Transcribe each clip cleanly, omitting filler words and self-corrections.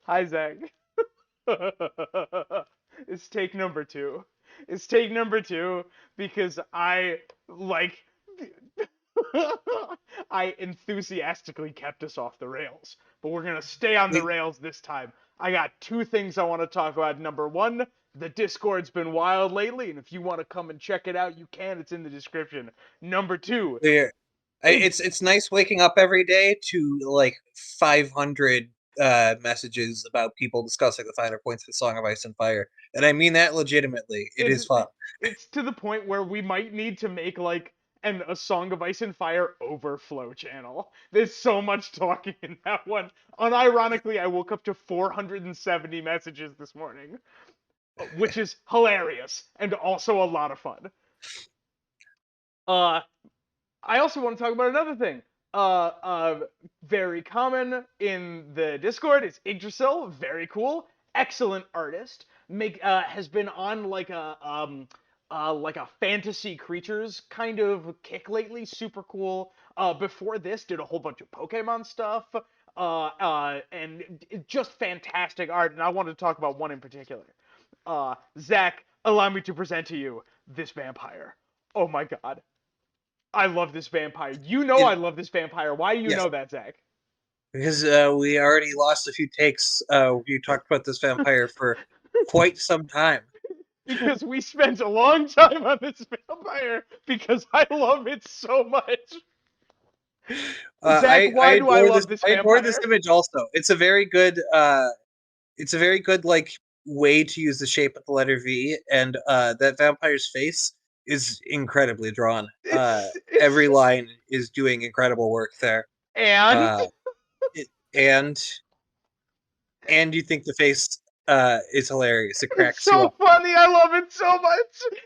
Hi, Zach. It's take number two. It's take number two because like, I enthusiastically kept us off the rails, but we're gonna stay on the We, rails this time. I got two things I want to talk about. Number one, the Discord's been wild lately, and if you want to come and check it out, you can. It's in the description. Number two, we're, Ig- it's nice waking up every day to like 500 messages about people discussing the finer points of Song of Ice and Fire, and I mean that legitimately. It it's is fun. it's to the point where we might need to make like a Song of Ice and Fire overflow channel. There's so much talking in that one. Unironically, I woke up to 470 messages this morning, which is hilarious and also a lot of fun. Uh, I also want to talk about another thing. Very common in the Discord is Yggdrasil. Very cool, excellent artist. Has been on like a fantasy creatures kind of kick lately. Super cool. Before this, did a whole bunch of Pokemon stuff. And just fantastic art. And I wanted to talk about one in particular. Zach, allow me to present to you this vampire. Oh my god. I love this vampire. You know I It, love this vampire. Why do you yes, know that, Zach? because we already lost a few takes. You talked about this vampire for quite some time. Because we spent a long time on this vampire because I love it so much. Zach, I why do I adore this. love this I adore this vampire? image also. It's a very good. It's a very good like way to use the shape of the letter V, and that vampire's face is incredibly drawn. It's Every line is doing incredible work there. and Uh, it, and and you think the face is hilarious. It it's cracks you so up. funny. I love it so much.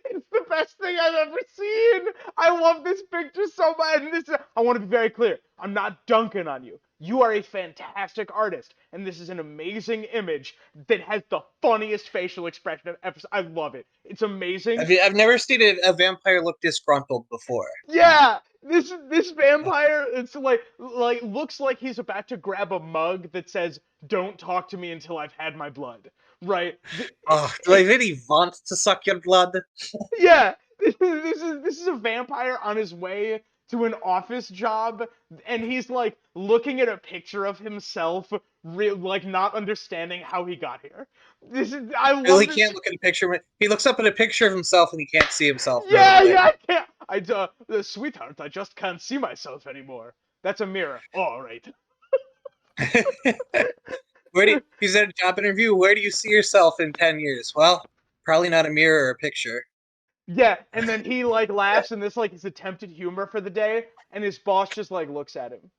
It's the best thing I've ever seen. I love this picture so much. And I want to be very clear. I'm not dunking on you. You are a fantastic artist, and this is an amazing image that has the funniest facial expression I've ever. I love it. It's amazing. I've never seen a vampire look disgruntled before. Yeah, this vampire, it's like looks like he's about to grab a mug that says "Don't talk to me until I've had my blood." Right? Oh, do I really want to suck your blood? Yeah, this is a vampire on his way to an office job, and he's like looking at a picture of himself, like not understanding how he got here. I Really love this. can't look at a picture. He looks up at a picture of himself and he can't see himself. Yeah, Notably, yeah, I can't. Sweetheart, I just can't see myself anymore. That's a mirror. Oh, all right. he's at a job interview? Where do you see yourself in 10 years? Well, probably not a mirror or a picture. Yeah, and then he like laughs, and this like his attempted humor for the day, and his boss just like looks at him.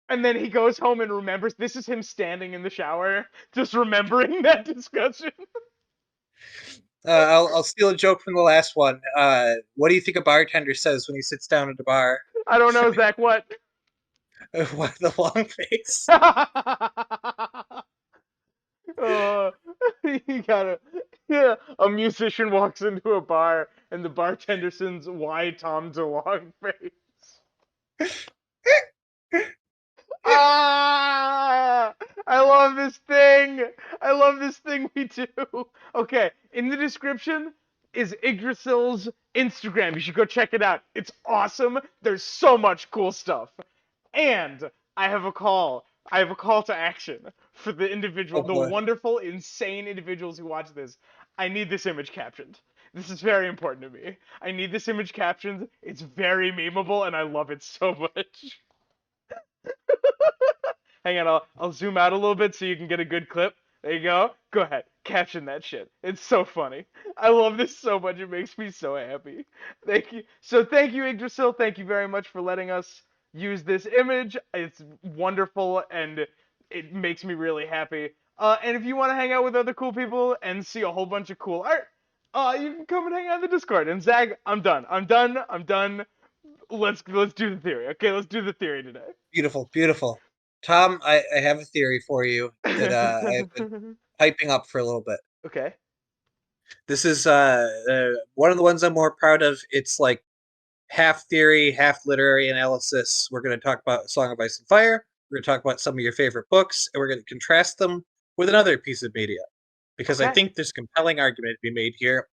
And then he goes home and remembers this is him standing in the shower, just remembering that discussion. I'll steal a joke from the last one. What do you think a bartender says when he sits down at a bar? I don't know, Zach, what? What the long face? uh, you gotta. Yeah, a musician walks into a bar, and the bartender sings "Why Tom DeLong face." Ah, I love this thing. I love this thing we do. Okay, in the description is Yggdrasil's Instagram. You should go check it out. It's awesome. There's so much cool stuff. And I have a call. I have a call to action for Oh the boy. wonderful, insane individuals who watch this. I need this image captioned. This is very important to me. I need this image captioned. It's very memeable, and I love it so much. Hang on, I'll zoom out a little bit so you can get a good clip. There you go. Go ahead, caption that shit. It's so funny. I love this so much. It makes me so happy. Thank you. So thank you, Yggdrasil. Thank you very much for letting us use this image. It's wonderful and it makes me really happy. And if you want to hang out with other cool people and see a whole bunch of cool art, you can come and hang out in the Discord. And Zach, I'm done. I'm done. I'm done. Let's do the theory. Okay, let's do the theory today. Beautiful, beautiful. Tom, I have a theory for you that I've been hyping up for a little bit. Okay. This is one of the ones I'm more proud of. It's like half theory, half literary analysis. We're going to talk about Song of Ice and Fire. we're going to talk about some of your favorite books, and we're going to contrast them with another piece of media because I Okay. think there's a compelling argument to be made here,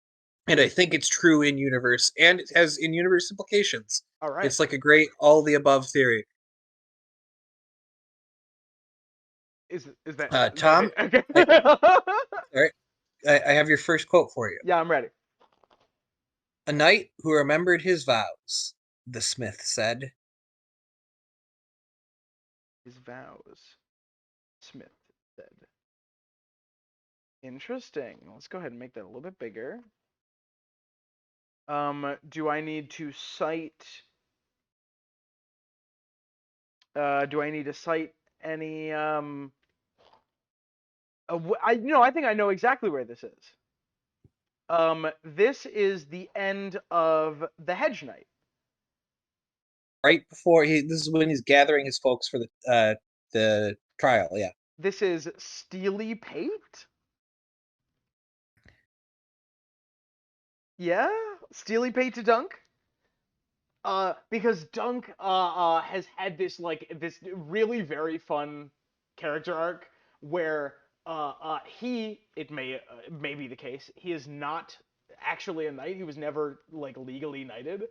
and I think it's true in universe and it has in universe implications. All right. It's like a great all the above theory. Is that Tom, it? Okay. I, all right, I have your first quote for you. Yeah, I'm ready. A knight who remembered his vows, the smith said. His vows. Smith said. Interesting. Let's go ahead and make that a little bit bigger. Do I need to cite? Do I need to cite any? I think I know exactly where this is. This is the end of the Hedge Knight. Right before this is when he's gathering his folks for the trial. Yeah. This is Steely Pate. Yeah, Steely Pate to Dunk. Because Dunk has had this really very fun character arc where he may be the case he is not actually a knight. He was never like legally knighted,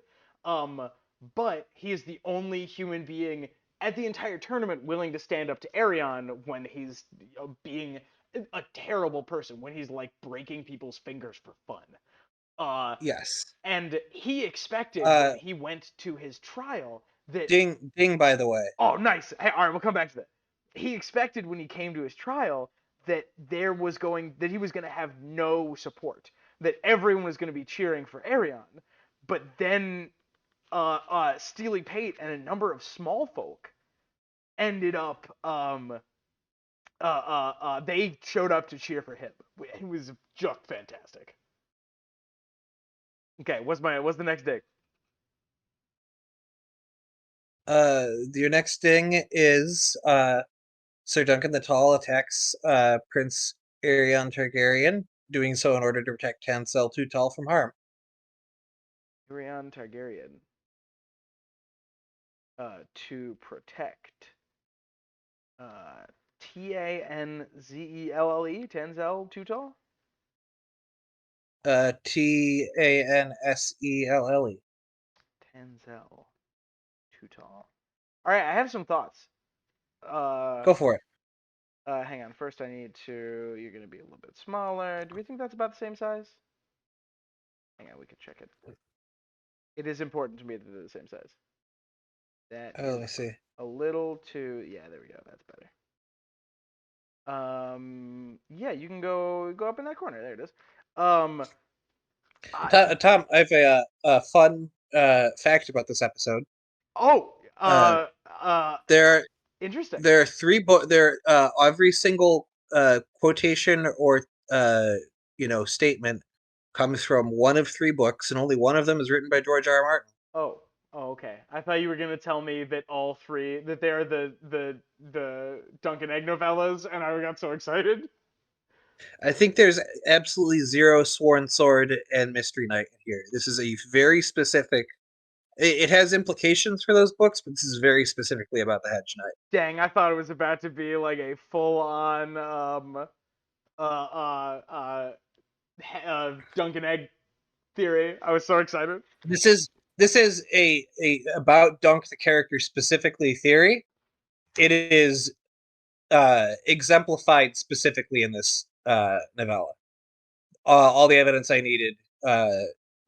um, but he is the only human being at the entire tournament willing to stand up to Arion when he's being a terrible person, when he's like breaking people's fingers for fun. Uh, Yes. and he expected when Uh, he went to his trial that, ding, ding. By the way, oh, nice. Hey, all right, we'll come back to that. He expected when he came to his trial that he was going to have no support, that everyone was going to be cheering for Arion. But then Steely Pate and a number of small folk ended up they showed up to cheer for him. It was just fantastic. Okay, what's the next dig? your next ding is Sir Duncan the Tall attacks Prince Aerion Targaryen, doing so in order to protect Tansel Too Tall from harm. Tyrion Targaryen. To protect. Tanzelle, Tanzel Tutal? Tanselle. Tanzel Tutal. All right, I have some thoughts. Uh, Go for it. Hang on. First, I need to. You're gonna be a little bit smaller. Do we think that's about the same size? Hang on, we can check it. It is important to me that they're the same size. That Oh, let me is see. a little too. Yeah, there we go. That's better. Yeah, you can go up in that corner. There it is. Um, I, Tom, I have a fun fact about this episode. oh, Uh, uh, uh, there are interesting. there are three there every single quotation or statement comes from one of three books, and only one of them is written by George R. R. Martin. Oh, oh, okay. I thought you were gonna tell me that all three that they're the Duncan Egg novellas, and I got so excited. I think there's absolutely zero Sworn Sword and Mystery Knight here. This is a very specific. It has implications for those books, but this is very specifically about the Hedge Knight. Dang, I thought it was about to be like a full on Duncan Egg theory. I was so excited. This is a about Dunk the character specifically theory. It is exemplified specifically in this novella. All the evidence I needed,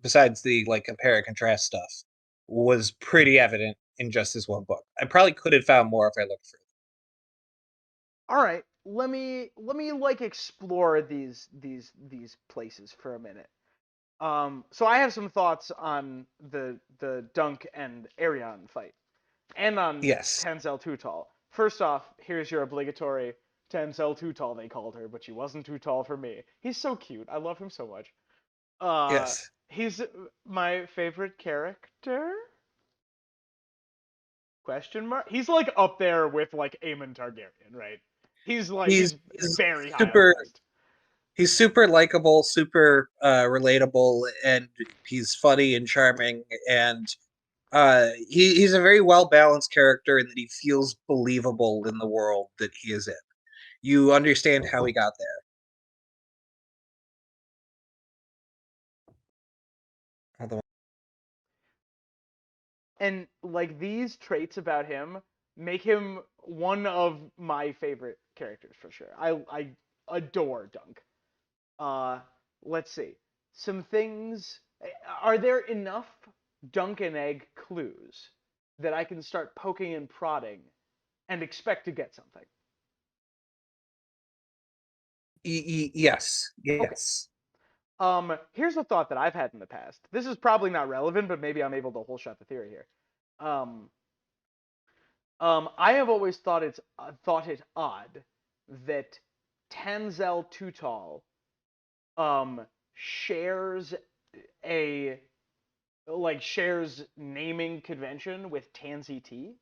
besides the like compare and contrast stuff, was pretty evident in just this one book. I probably could have found more if I looked further. All right, let me like explore these places for a minute. So I have some thoughts on the Dunk and Arion fight, and on Yes, Tenzel Too Tall. First off, here's your obligatory Tenzel Too Tall. They called her, but she wasn't too tall for me. He's so cute. I love him so much. Uh, yes. he's my favorite character. Question mark. He's like up there with like Aemon Targaryen, right? He's, He's he's very high on the super. list. He's super likable, super relatable, and he's funny and charming. And He's a very well balanced character in that he feels believable in the world that he is in. You understand how he got there. And like these traits about him make him one of my favorite characters for sure. I adore Dunk. Uh, let's see. Some things. Are there enough Dunk and Egg clues that I can start poking and prodding and expect to get something? Yes, Okay. yes. Here's a thought that I've had in the past. This is probably not relevant, but maybe I'm able to whole shot the theory here. Um, I have always thought it odd that Tanzel Tutal shares a shares naming convention with Tansy T,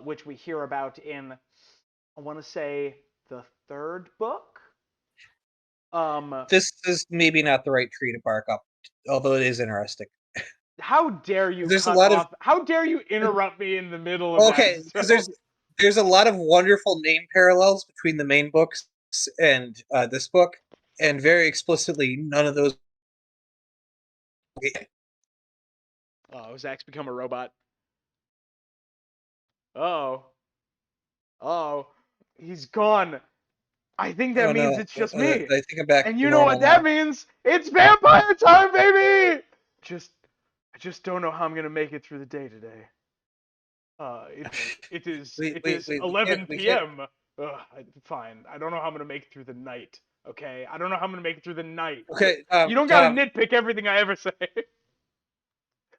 which we hear about in I want to say the third book. Um, This is maybe not the right tree to bark up, although it is interesting. how dare you There's a cut lot of off? How dare you interrupt me in the middle of that okay, because joke? there's a lot of wonderful name parallels between the main books and this book, and very explicitly, none of those. Oh, Zach's become a robot. Oh, oh, he's gone. I think that Oh means no, it's just me. I think I'm back And to you know what normal that now. means? It's vampire time, baby! Just I just don't know how I'm gonna make it through the day today. It is Wait, 11 we can't. p.m. Fine. I don't know how I'm gonna make it through the night. Okay, I don't know how I'm gonna make it through the night. Okay, You don't gotta Tom, nitpick everything I ever say.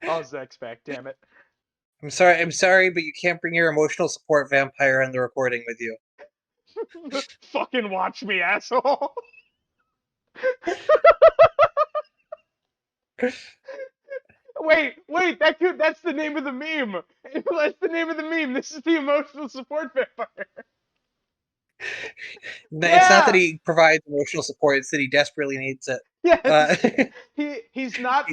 Oh, Zach's back. Damn it. I'm sorry, but you can't bring your emotional support vampire on the recording with you. Fucking watch me, asshole. Wait, that's the name of the meme. That's the name of the meme. This is the emotional support vampire. It's not that Yeah. he provides emotional support; it's that he desperately needs it. Uh, Yes. He's not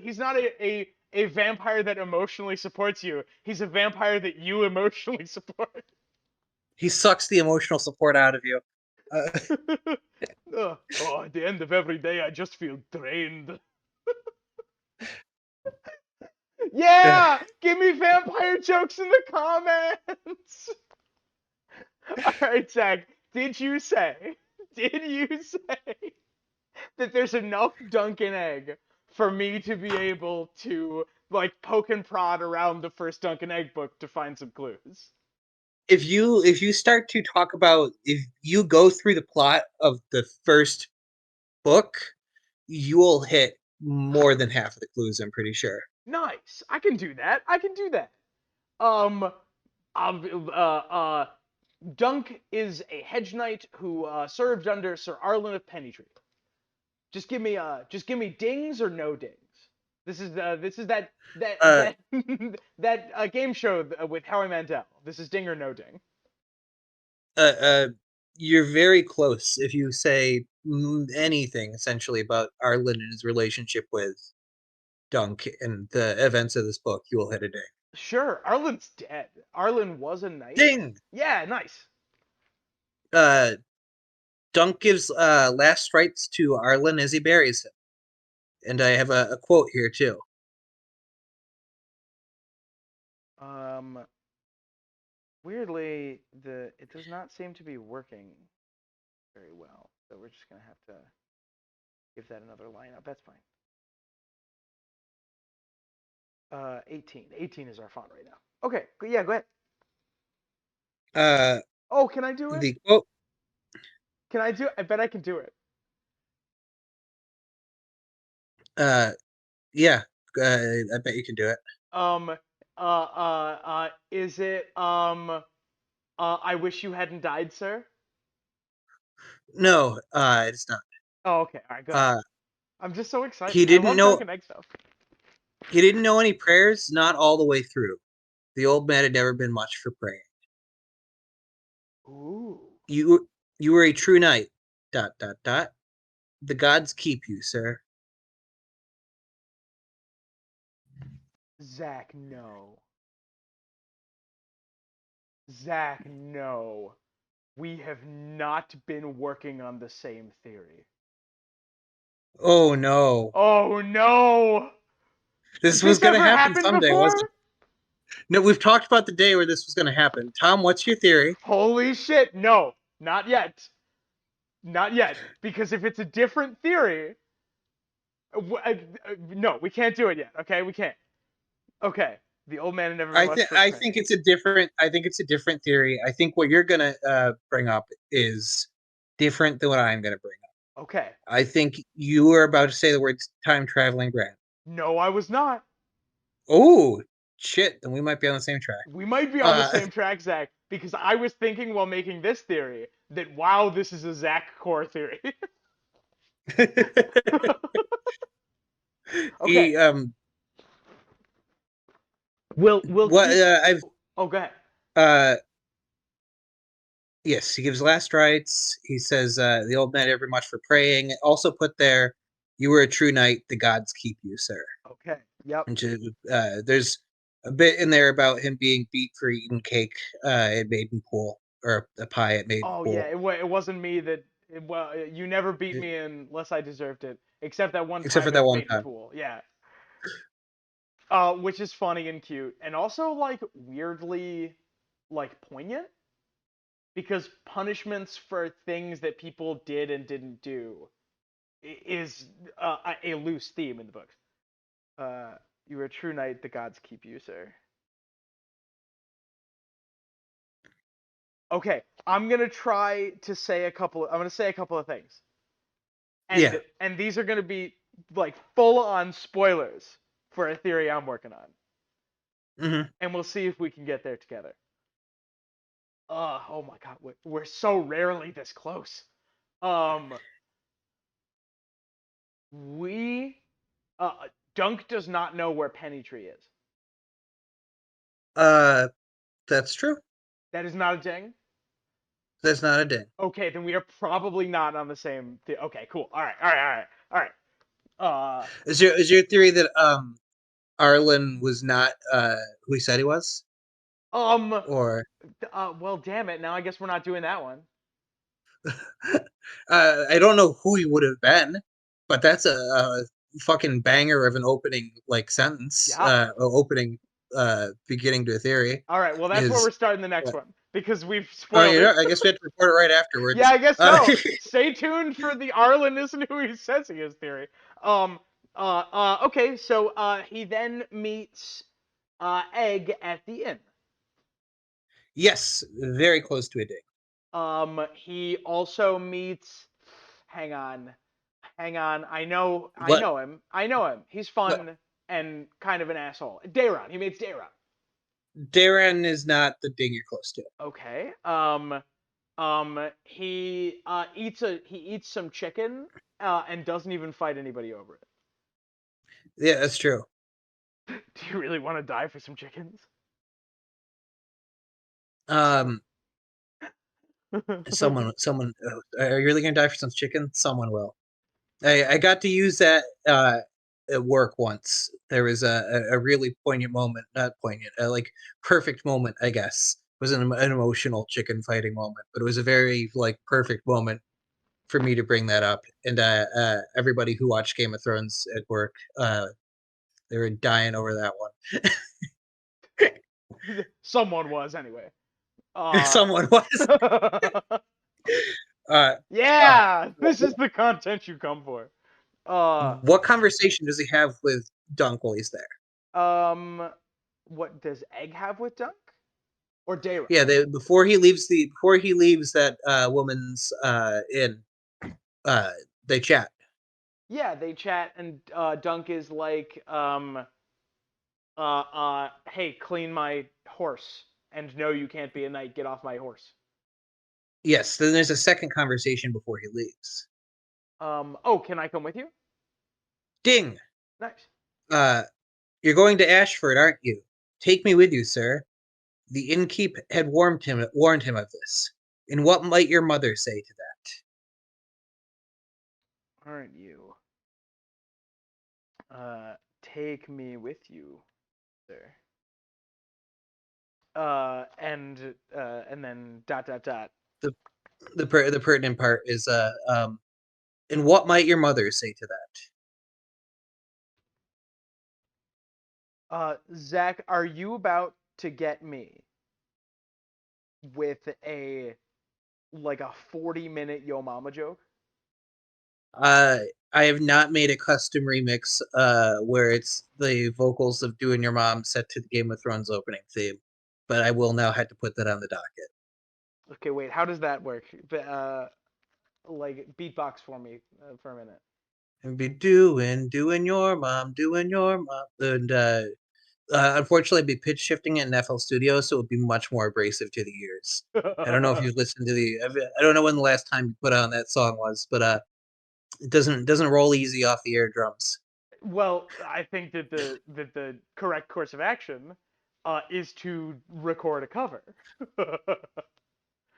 he's not a vampire that emotionally supports you. He's a vampire that you emotionally support. he sucks the emotional support out of you. Uh, Oh, at the end of every day I just feel drained. Yeah! Give me vampire jokes in the comments. All right, Zach. Did you say that there's enough Dunkin' Egg for me to be able to like poke and prod around the first Dunkin' Egg book to find some clues? if you start to talk about if you go through the plot of the first book, you will hit more than half of the clues. I'm pretty sure. Nice. I can do that. I can do that. Um, Dunk is a hedge knight who served under Sir Arlen of Pennytree. Just give me dings or no dings. This is Uh, that that game show with Howie Mandel. This is ding or no ding. uh, uh, you're very close if you say anything essentially about Arlen and his relationship with Dunk and the events of this book. You will hit a ding. Sure, Arlen's dead. Arlen was a knight. Ding. Yeah, nice. Uh, Dunk gives last rites to Arlen as he buries him, and I have a quote here too. Um, weirdly, the it does not seem to be working very well. So we're just gonna have to give that another lineup. That's fine. 18. 18 is our font right now. Okay, yeah, go ahead. Uh, Oh, can I do it? the quote. Can I do it? I bet I can do it. Uh, yeah, I bet you can do it. Is it, I wish you hadn't died, sir? No, it's not. Oh, okay, alright, good. Uh, I'm just so excited. he I didn't love know. Dunkin' Egg stuff. He didn't know any prayers, not all the way through. The old man had never been much for praying. Ooh. You you were a true knight. Dot dot dot. The gods keep you, sir. Zach, no. Zach, no. We have not been working on the same theory. Oh no. Oh no! This was This gonna ever happen happened someday, wasn't before? it? No, we've talked about the day where this was gonna happen. Tom, what's your theory? Holy shit, no, not yet. Not yet. Because if it's a different theory, no, we can't do it yet, okay? We can't. Okay. The old man never been much for I praying. think it's a different theory. I think what you're gonna bring up is different than what I'm gonna bring up. Okay. I think you were about to say the words time traveling Grant. No, I was not. Oh shit, then we might be on the same track. We might be on the Uh same track, Zach, because I was thinking while making this theory that, wow, this is a Zach core theory. Okay. he We'll what keep. I've Oh, go ahead. uh yes, he gives last rites. He says the old man ever much for praying. Also put there, you were a true knight, the gods keep you, sir. Okay. Yep. And there's a bit in there about him being beat for eating cake at Maiden Pool, or a pie at Maiden Oh yeah, Pool. it wasn't me that. Well, you never beat me unless I deserved it, except that one Except for time that at one Maiden time. Pool. Yeah. Which is funny and cute, and also like weirdly, like poignant, because punishments for things that people did and didn't do is a loose theme in the books. Uh, you are a true knight, the gods keep you, sir. Okay, I'm gonna try to say a couple. I'm gonna say a couple of things, Yeah. and these are gonna be like full on spoilers for a theory I'm working on, Hmm. and we'll see if we can get there together. Oh my god, we're so rarely this close. Um, we Dunk does not know where Pennytree is. Uh, that's true. That is not a ding. That's not a ding. Okay, then we are probably not on the same. Okay, cool. All right, all right, all right, all right. Is your theory that Arlen was not who he said he was? Um, Or well, damn it. Now I guess we're not doing that one. I don't know who he would have been, but that's a fucking banger of an opening like sentence. Yeah. Opening beginning to a theory All right. Well, that's where is we're starting the next what? one because we've Oh, spoiled you it. know, I guess we have to report it right Yeah, afterwards. I guess so. Stay tuned for the Arlen isn't who he says he is theory. Um. Okay. So he then meets Egg at the inn. Yes, very close to a ding. He also meets. Hang on, hang on. I Let know him. I know him. He's no, fun and kind of an asshole. Dayron. He meets Dayron. Darren is not the ding you're close to. Okay. He eats some chicken and doesn't even fight anybody over Yeah, that's true. it. Do you really want to die for some chickens? Um, someone, are you really gonna die for some chicken? Someone will. I got to use that at work once. There was a really poignant moment, not poignant, like perfect moment, I guess. It was an emotional chicken fighting moment, but it was a very like perfect moment for me to bring that up. And everybody who watched Game of Thrones at work, they were dying over that one. Someone was anyway. Uh, Someone was. Uh, uh, yeah, this is the content you come for. Uh, what conversation does he have with Dunk while he's there? um, what does Egg have with Dunk or Dayron? Yeah, before he leaves that woman's inn, uh, they chat. Yeah, they chat, and Dunk is like, hey, clean my horse, and no, you can't be a knight. Get off my horse. Yes, then there's a second conversation before he leaves. Oh, can I come with you? Ding. Nice. Uh, you're going to Ashford, aren't you? Take me with you, sir. The innkeep had warned him of this. And what might your mother say to that? Aren't you? Take me with you. And then dot dot dot. The the pertinent part is and what might your mother say to Zach, are you about to get me with a 40-minute Yo Mama joke? that? I have not made a custom remix where it's the vocals of "Doing Your Mom" set to the Game of Thrones opening theme, but I will now have to put that on the docket. Okay, wait, how does that work? Like beatbox for me for a minute. And be doing your mom, and unfortunately, I'd be pitch shifting it in FL Studio, so it would be much more abrasive to the ears. I don't know if you've listened to I don't know when the last time you put on that song was, but it doesn't roll easy off the eardrums. Well, I think that the correct course of action is to record a cover.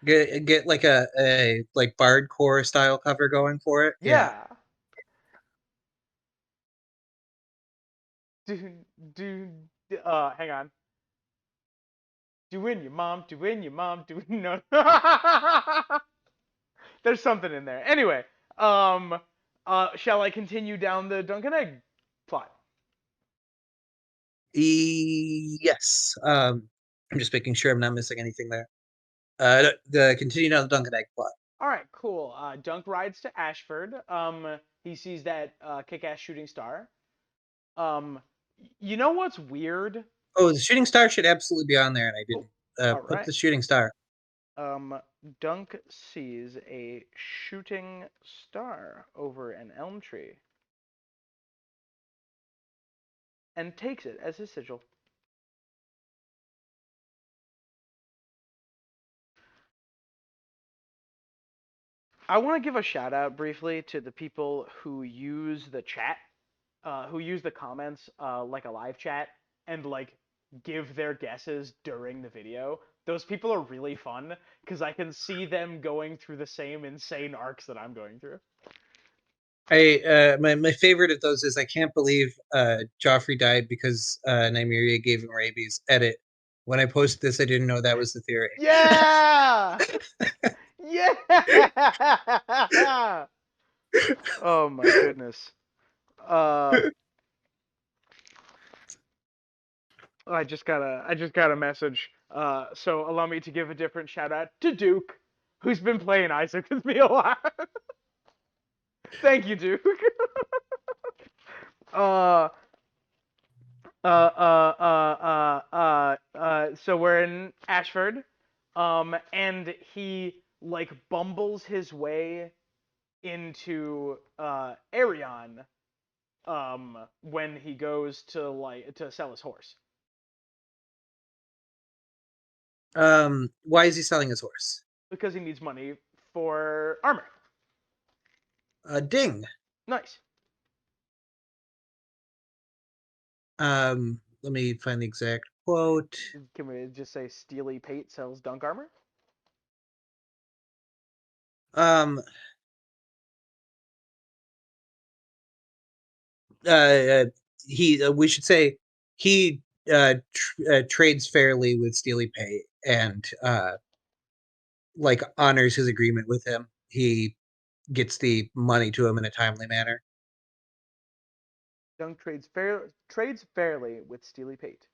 Get like a like bardcore style cover going for it. Yeah. Yeah. Do do hang on. Doing your mom, doing your mom, doing no. There's something in there. Anyway, shall I continue down the Dunkin' Egg plot? Yes. I'm just making sure I'm not missing anything there. The continue on the Dunkin' Egg plot. All right, cool. Dunk rides to Ashford. He sees that kick-ass shooting star. Um, you know what's weird? Oh, the shooting star should absolutely be on there, and I Oh, didn't all put right. the shooting star. Dunk sees a shooting star over an elm tree and takes it as his sigil. I want to give a shout out briefly to the people who use the chat, who use the comments like a live chat and like give their guesses during the video. Those people are really fun because I can see them going through the same insane arcs that I'm going through. My favorite of those is I can't believe Joffrey died because Nymeria gave him rabies. Edit. When I posted this, I didn't know that was the theory. Yeah! Yeah! Oh my goodness. Uh I just got a message. So allow me to give a different shout out to Duke, who's been playing Isaac with me a lot. Thank you, Duke. uh so we're in Ashford. And he like bumbles his way into Arion when he goes to sell his horse. Why is he selling his horse? Because he needs money for armor. Ding. Nice. Let me find the exact quote. Can we just say Steely Pate sells dunk armor? Um, uh, we should say he trades fairly with Steely Pay and like honors his agreement with him. He gets the money to him in a timely manner. Dunk trades fairly with Steely Pate,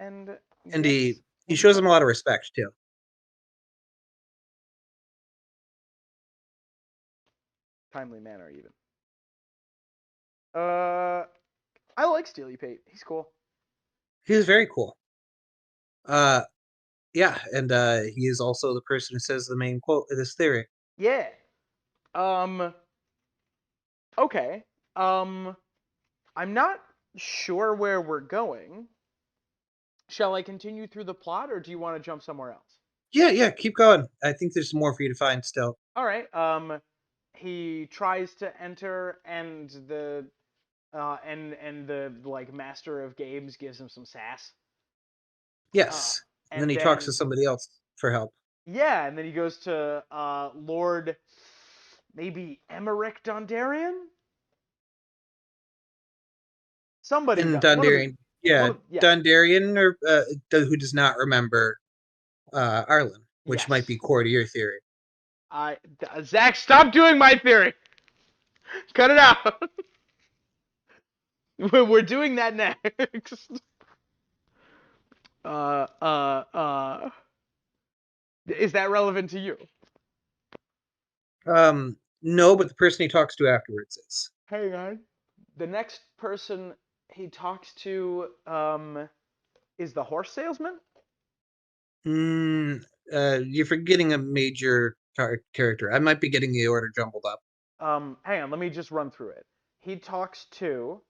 and And gets he what he shows him a wants. lot of respect too. Timely manner, even. Uh, I like Steely Pate. He's cool. He was very cool. Uh, yeah, and he is also the person who says the main quote of this theory. Yeah. Um. Okay. Um. I'm not sure where we're going. Shall I continue through the plot, or do you want to jump somewhere else? Yeah, keep going. I think there's more for you to find still. All right. He tries to enter, and the like master of games gives him some sass. Uh, Yes, and then and he talks to then somebody else for help. yeah, and then he goes to Lord maybe Emmerich Dondarrion. Somebody, And one of the Dondarrion, Yeah, Well, yeah. Dondarrion, or who does not remember Arlen, which might Yes. be core to your theory. Zach, stop doing my theory. Cut it out. We're doing that next. Uh, uh, uh. Is that relevant to you? No, but the person he talks to afterwards is. Hang on. The next person he talks to is the horse salesman. Mm, you're forgetting a major character. I might be getting the order jumbled up. Hang on. Let me just run through it. He talks to,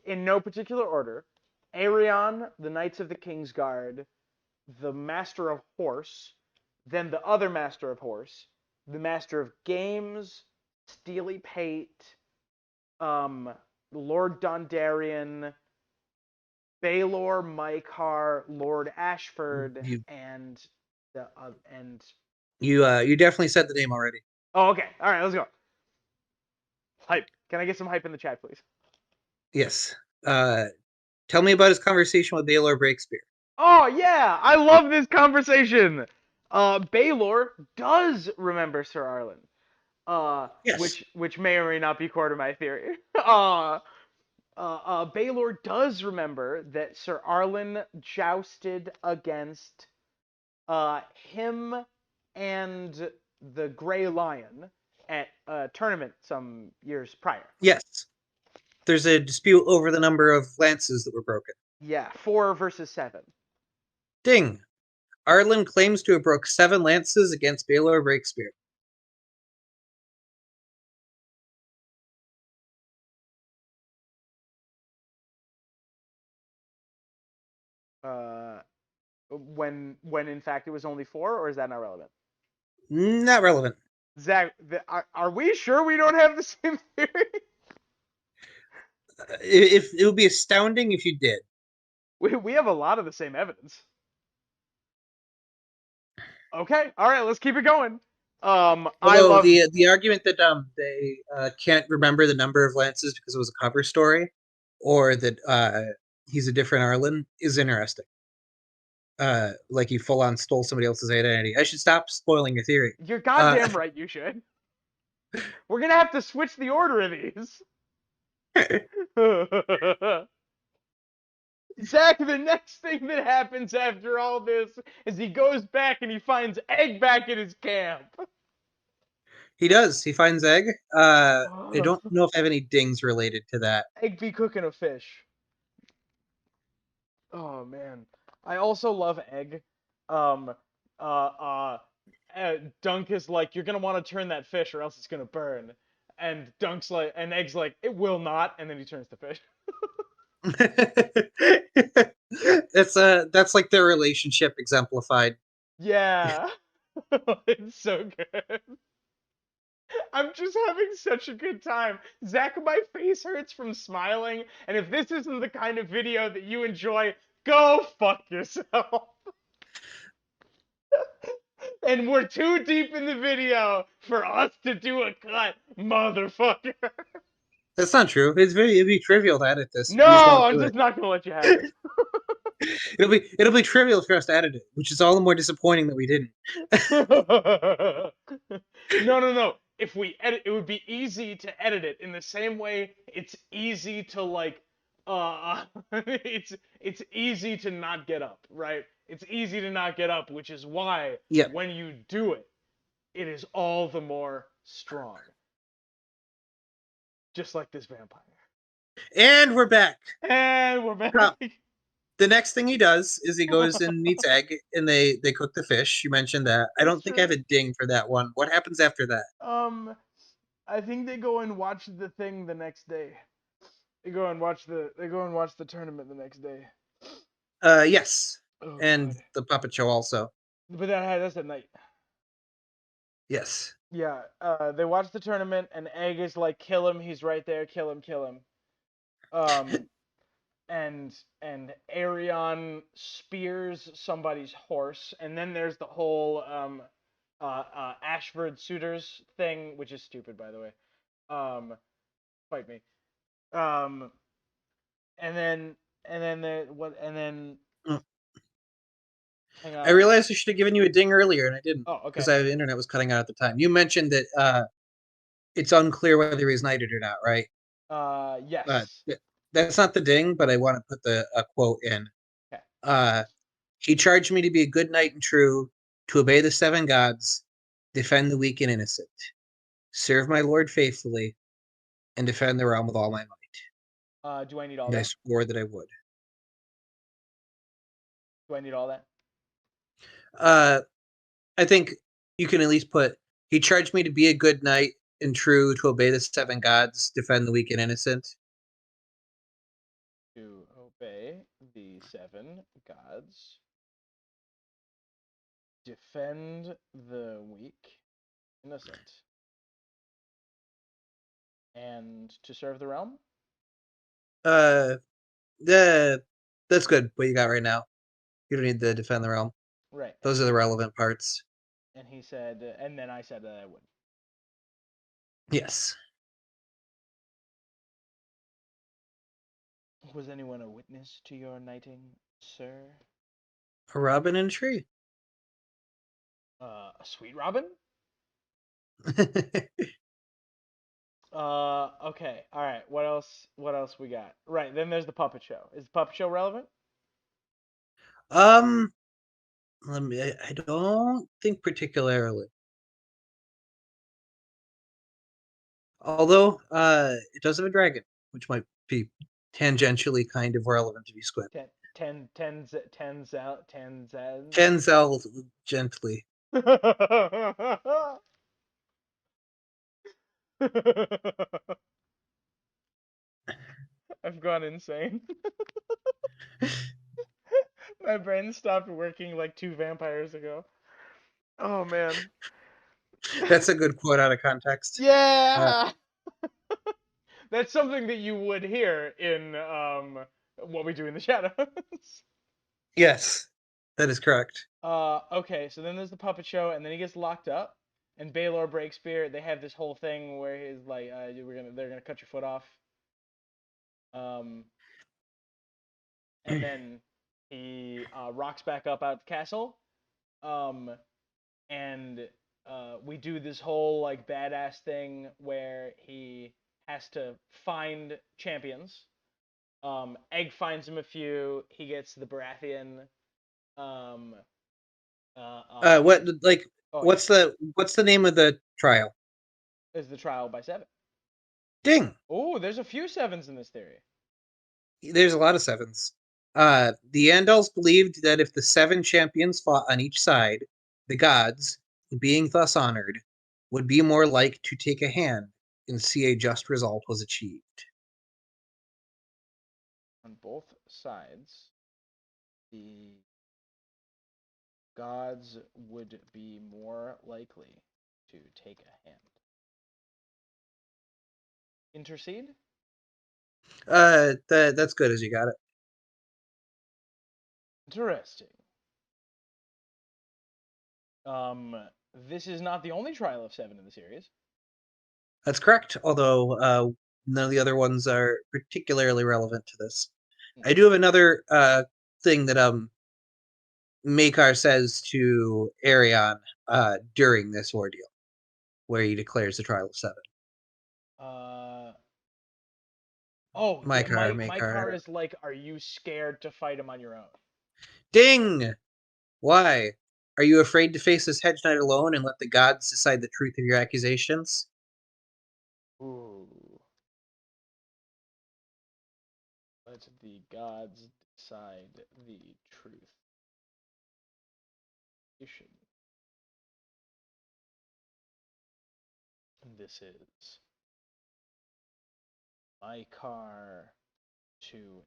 in no particular order, Arion, the Knights of the King's Guard, the Master of Horse, then the other Master of Horse, the Master of Games, Steely Pate, um, Lord Dondarrion, Baelor, Mycar, Lord Ashford, You and the and you definitely said the name already. oh, okay, all right, let's go. Hype. Can I get some hype in the chat, please? Yes. Uh, Tell me about his conversation with Baylor Breakspear. Oh yeah, I love this conversation. Baelor does remember Sir Arlen. Yes. Which may or may not be core to my theory. Baelor does remember that Sir Arlen jousted against him and the Grey Lion at a tournament some years prior. Yes. There's a dispute over the number of lances that were broken. Yeah, 4 versus 7. Ding. Arlen claims to have broke 7 lances against Baylor Breakspear. Uh, when in fact it was only 4, or is that not relevant? Not relevant. Zach, are we sure we don't have the same theory? If it would be astounding if you did. We have a lot of the same evidence. Okay, all right, let's keep it going. I Although love. the argument that they can't remember the number of lances because it was a cover story, or that he's a different Arlen is interesting. Like he full on stole somebody else's identity. I should stop spoiling your theory. You're Uh, goddamn right. You should. We're gonna have to switch the order of these. Zach, the next thing that happens after all this is he goes back and he finds Egg back at his camp. he does. He finds egg. I don't know if I have any dings related to that. Egg be cooking a fish. Oh man, I also love Egg. Um, uh, uh, Dunk is like, you're gonna want to turn that fish or else it's gonna burn. And Dunk's like, and Egg's like, it will not, and then he turns the fish. That's like their relationship exemplified. Yeah, it's so good. I'm just having such a good time. Zach, my face hurts from smiling, and if this isn't the kind of video that you enjoy, go fuck yourself. And we're too deep in the video for us to do a cut, motherfucker. That's not true. It'd be trivial to edit this. No, We just won't I'm do just not gonna let you have it. it'll be trivial for us to edit it, which is all the more disappointing that we didn't. No, no, no. If we edit, it would be easy to edit it in the same way it's easy to like, it's easy to not get up, right? It's easy to not get up, which is why Yep. when you do it, it is all the more strong. Just like this vampire. And we're back. And we're Uh, back. the next thing he does is he goes and meets Egg, and they cook the fish. You mentioned that. I That's don't think I have true. a ding for that one. What happens after that? Um, I think they go and watch the thing the next day. They go and watch the tournament the next day. Yes, Oh and god. the puppet show also. But that's at night. Yes. Yeah, they watch the tournament and Egg is like, kill him, he's right there, kill him, kill him. Um and Arion spears somebody's horse, and then there's the whole Ashford suitors thing, which is stupid by the way. Fight me. Um and then And then there what? And then Mm. hang I on. realized I should have given you a ding earlier, and I didn't Oh, because okay. the internet was cutting out at the time. You mentioned that it's unclear whether he's knighted or not, right? Uh, Yes. th- that's not the ding, but I want to put the a quote in. Okay. Uh, he charged me to be a good knight and true, to obey the seven gods, defend the weak and innocent, serve my lord faithfully, and defend the realm with all my might. Do I need all And I that? swore that I would. Do I need all that? Uh, I think you can at least put he charged me to be a good knight and true, to obey the seven gods, defend the weak and innocent. To obey the seven gods, defend the weak, innocent, and to serve the realm. Uh, the that's good. What you got right now? You don't need to defend the realm. Right. Those are the relevant parts. And he said, and then I said that I would. Yes. Was anyone a witness to your knighting, sir? A robin and a tree. A sweet robin? Okay. All right. What else? What else we got? Right. Then there's the puppet show. Is the puppet show relevant? um, let me. I don't think particularly. Although, it does have a dragon, which might be tangentially kind of relevant if you squint. Ten zen. Tenzel gently. I've gone insane. My brain stopped working like two vampires ago. Oh man. That's a good quote out of context. Uh, Yeah. That's something that you would hear in What We Do in the Shadows. yes, that is correct. Okay, so then there's the puppet show, and then he gets locked up, and Baylor Breakspear. They have this whole thing where he's like, they're gonna cut your foot off. Um, and then he rocks back up out the castle. Um, and we do this whole like badass thing where he has to find champions. Egg finds him a few. He gets the Baratheon. Um, What like oh yeah, what's the name of the trial? is the trial by seven. Ding. Oh, there's a few sevens in this theory. There's a lot of sevens. The Andals believed that if the seven champions fought on each side, the gods, being thus honored, would be more like to take a hand and see a just result was achieved. On both sides, the gods would be more likely to take a hand. Intercede? That's good as you got it. Interesting. Um, this is not the only trial of seven in the series. That's correct. Although none of the other ones are particularly relevant to this. Hmm. I do have another thing that Makar says to Arion during this ordeal, where he declares the trial of seven. Uh, oh yeah, Makar, my car Makar. is like, are you scared to fight him on your own? Ding! Why? Are you afraid to face this hedge knight alone and let the gods decide the truth of your accusations? Ooh, let the gods decide the truth. You should. This is my car to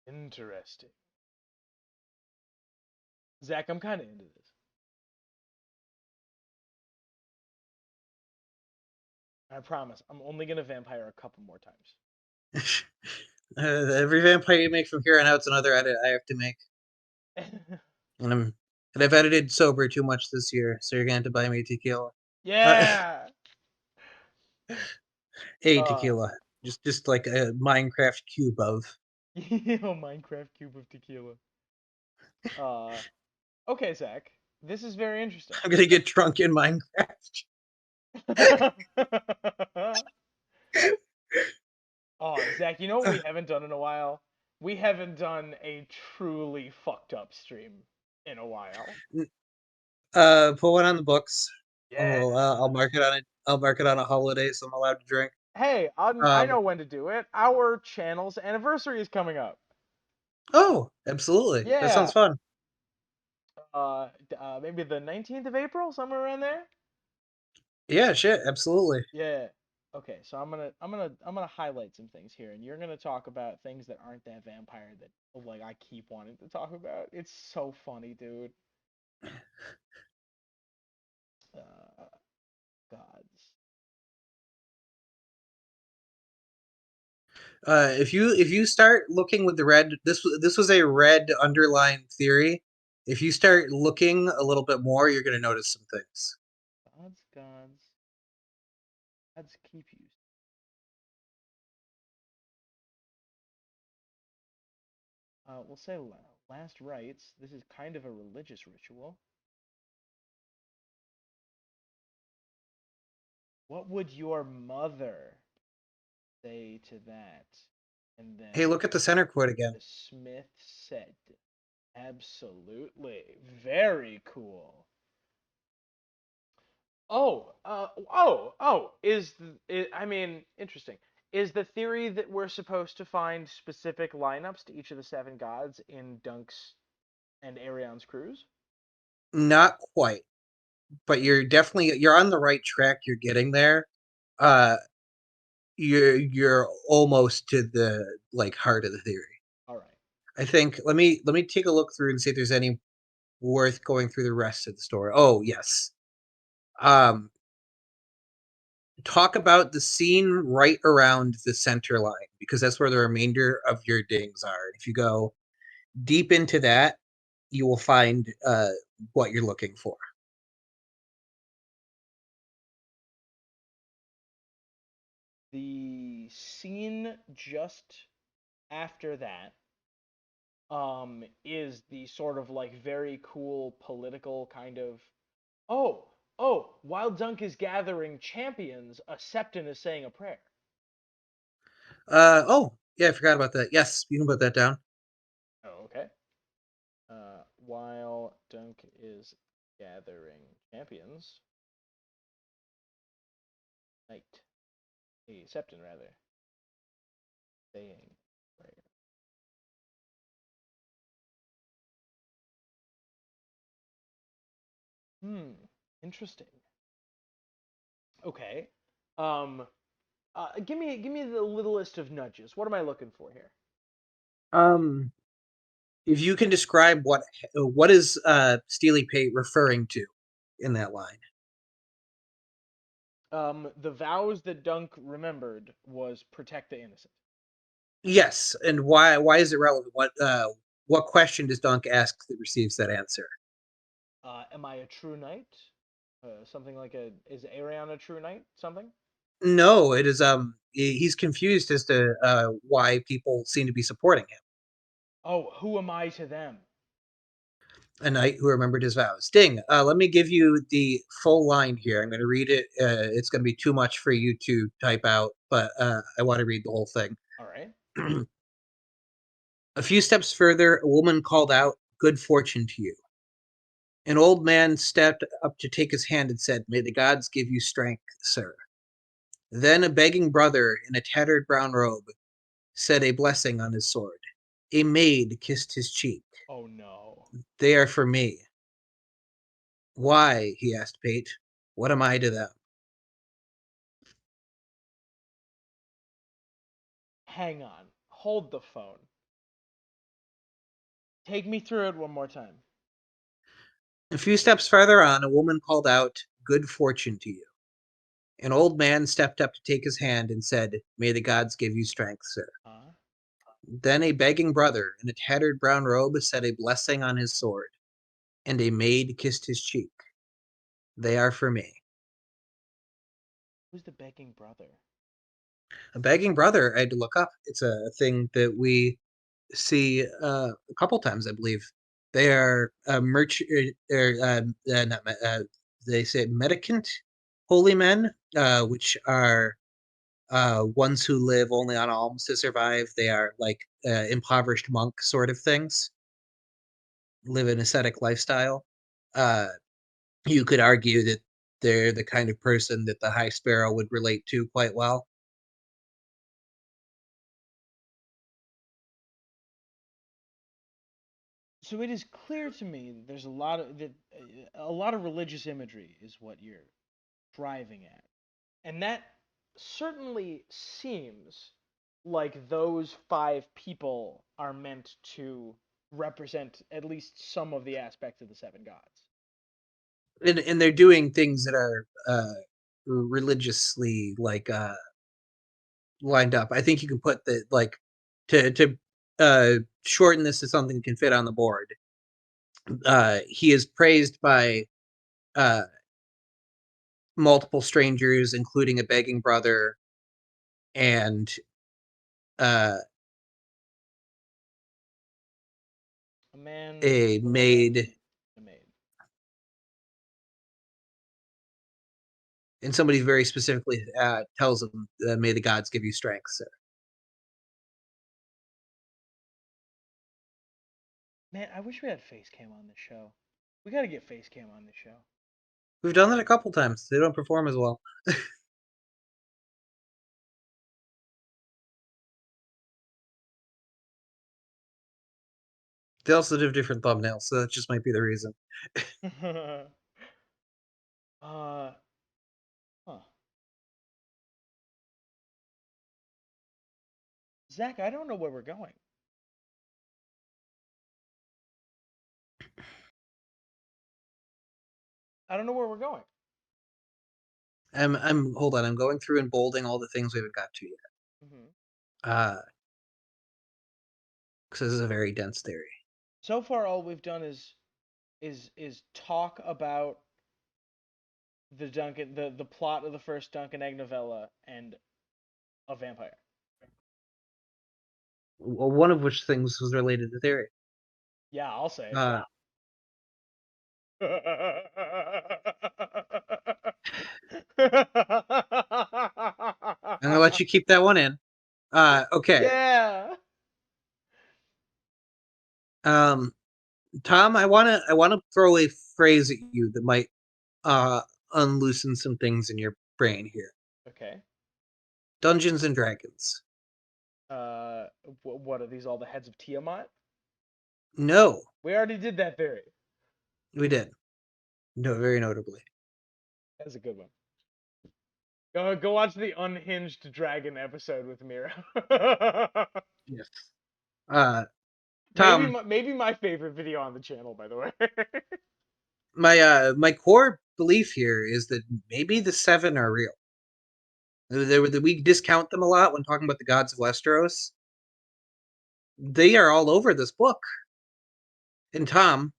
interesting. Zach, I'm kind of into this. I promise. I'm only gonna vampire a couple more Every vampire you make from here on out's another edit I have to make. times. And I've edited sober too much this year, so you're gonna have to buy me tequila. Uh, Yeah. Hey, Uh, tequila. Just like a Minecraft cube of. Minecraft cube of tequila. Uh, okay, Zach, this is very interesting. I'm gonna get drunk in Minecraft. Oh, Zach, you know what we haven't done in a while? We haven't done a truly fucked up stream in a while. Put one on the books. Yeah. I'll mark it on it. I'll mark it on a holiday, so I'm allowed to drink. Hey, I Um. know when to do it. Our channel's anniversary is coming up. Oh, absolutely. That Yeah. sounds fun. Maybe the 19th of April, somewhere around there. Yeah, shit, absolutely. Yeah. Okay, so I'm gonna highlight some things here, and you're gonna talk about things that aren't that vampire that like I keep wanting to talk about. It's so funny, dude. Uh, gods. If you start looking with the red, this was a red underlying theory. If you start looking a little bit more, you're gonna notice some things. Gods keep you. We'll say last rites. This is kind of a religious ritual. What would your mother say to that? And Hey, then look at the center quote again. the smith said, absolutely. Very cool. I mean, interesting. Is the theory that we're supposed to find specific lineups to each of the seven gods in Dunk's and Arion's cruise? Not quite, but you're on the right track. You're getting there. Uh, you're almost to the like heart of the theory. All right. I think let me take a look through and see if there's any worth going through the rest of the story. Oh yes. Um, talk about the scene right around the center line because that's where the remainder of your dings are. If you go deep into that, you will find what you're looking for. The scene just after that is the sort of like very cool political kind of oh while Dunk is gathering champions, a septon is saying a prayer. Oh yeah, I forgot about that. Yes, you can put that down. Oh, okay. While Dunk is gathering champions, knight, a septon rather, saying prayer. Hmm, interesting. Okay. Um, give me the littlest of nudges. What am I looking for here? Um, if you can describe what is Steely Pate referring to in that line? The vows that Dunk remembered was protect the innocent. Yes, and why is it relevant? What question does Dunk ask that receives that answer? Am I a true knight? Something like is Arion a true knight? Something? No, it is he's confused as to why people seem to be supporting him. Oh, who am I to them? A knight who remembered his vows. Ding. Let me give you the full line here. I'm going to read it. It's going to be too much for you to type out, but I want to read the whole thing. All right. A few steps further, a woman called out, "Good fortune to you." An old man stepped up to take his hand and said, "May the gods give you strength, sir." Then a begging brother in a tattered brown robe said a blessing on his sword. A maid kissed his cheek. Oh no. "They are for me." "Why?" he asked Pate. "What am I to them?" Hang on. Hold the phone. Take me through it one more time. A few steps farther on, a woman called out, "Good fortune to you." An old man stepped up to take his hand and said, "May the gods give you strength, sir." Huh? Then a begging brother in a tattered brown robe said a blessing on his sword, and a maid kissed his cheek. "They are for me." Who's the begging brother? A begging brother, I had to look up. It's a thing that we see a couple times, I believe. They are not they say medicant holy men, which are ones who live only on alms to survive. They are like impoverished monk sort of things, live an ascetic lifestyle. Uh, you could argue that they're the kind of person that the High Sparrow would relate to quite well. So it is clear to me that there's a lot of religious imagery is what you're driving at, and that certainly seems like those five people are meant to represent at least some of the aspects of the seven gods. And they're doing things that are religiously like lined up. I think you can put the like to shorten this to something that can fit on the board. He is praised by uh, multiple strangers, including a begging brother and uh, A man, a a woman, maid. a maid. And somebody very specifically tells him, "May the gods give you strength." So Man, I wish we had face cam on this show. We got to get face cam on this show. we've done that a couple times. They don't perform as well. They also have different thumbnails, so that just might be the reason. uh, huh. Zach, I don't know where we're going. I don't know where we're going. I'm hold on. I'm going through and bolding all the things we haven't got to yet. Hmm. Because this is a very dense theory. So far, all we've done is talk about the plot of the first Duncan Egg novella and a vampire. One of which things was related to theory. Yeah, I'll say Uh, I'm gonna let you keep that one in. Okay. Yeah. Um, Tom, I wanna throw a phrase at you that might uh unloosen some things in your brain here. Okay. Dungeons and Dragons. Uh, what are these? All the heads of Tiamat? No, We already did that theory. we did. No, very notably. That's a good one. Go watch the Unhinged Dragon episode with Mira. Yes. Uh, maybe Tom, maybe my favorite video on the channel, by the way. my core belief here is that maybe the seven are real. We discount them a lot when talking about the gods of Westeros. They are all over this book. And Tom,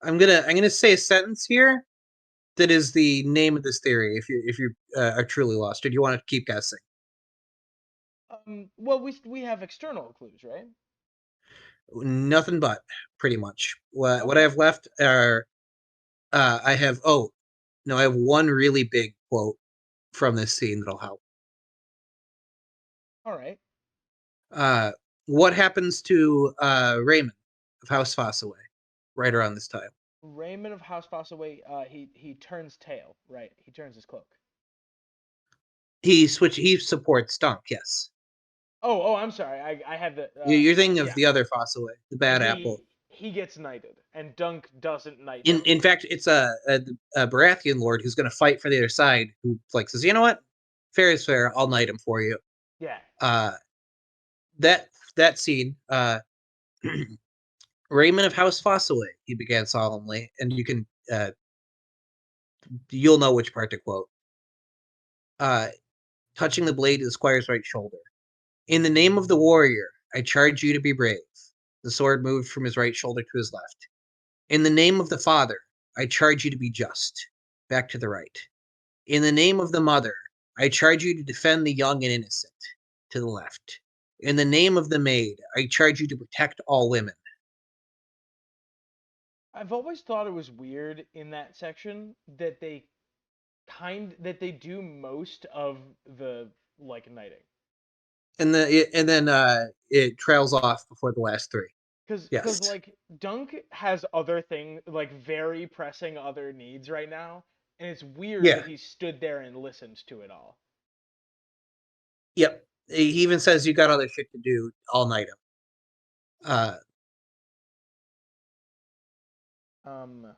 I'm gonna say a sentence here that is the name of this theory. If you are truly lost, or do you want to keep guessing? Well, we have external clues, right? Nothing but pretty much. What I Okay. have left are I have no, I have one really big quote from this scene that'll help. All right. Uh, what happens to Raymond of House Fossaway right around this time? Raymond of House Fossaway, he turns tail, right? He turns his cloak. He supports Dunk, yes. Oh, I'm sorry. I had the You're thinking of yeah. the other Fossaway, the bad apple. He gets knighted, and Dunk doesn't knight In him. in fact, it's a Baratheon lord who's going to fight for the other side. Who like says, you know what, fair is fair. I'll knight him for you. Yeah. Uh, that scene. Raymond of House Fossaway, he began solemnly, and you'll know which part to quote. Uh, touching the blade to the squire's right shoulder. In the name of the warrior, I charge you to be brave. The sword moved from his right shoulder to his left. In the name of the father, I charge you to be just. Back to the right. In the name of the mother, I charge you to defend the young and innocent, to the left. In the name of the maid, I charge you to protect all women. I've always thought it was weird in that section that they do most of the like knighting. And then it trails off before the last three. Cause Yes. like Dunk has other thing like very pressing other needs right now, and it's weird Yeah. that he stood there and listened to it all. Yep. He even says you got other shit to do. All night. Uh, Um,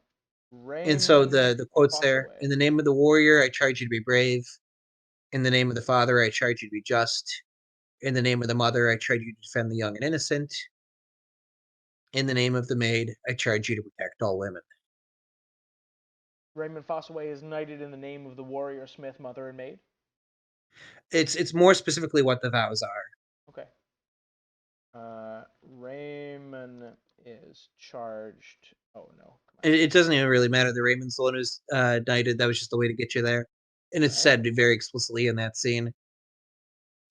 and so Raymond the quotes there: Fossaway. in the name of the warrior, I charge you to be brave. In the name of the father, I charge you to be just. In the name of the mother, I charge you to defend the young and innocent. In the name of the maid, I charge you to protect all women. Raymond Fossaway is knighted in the name of the warrior, smith, mother, and maid. It's more specifically what the vows are. Okay. Raymond is charged. Oh no, come on. It doesn't even really matter. The Raymond Sloan is knighted. That was just the way to get you there, and it's All right. said very explicitly in that scene.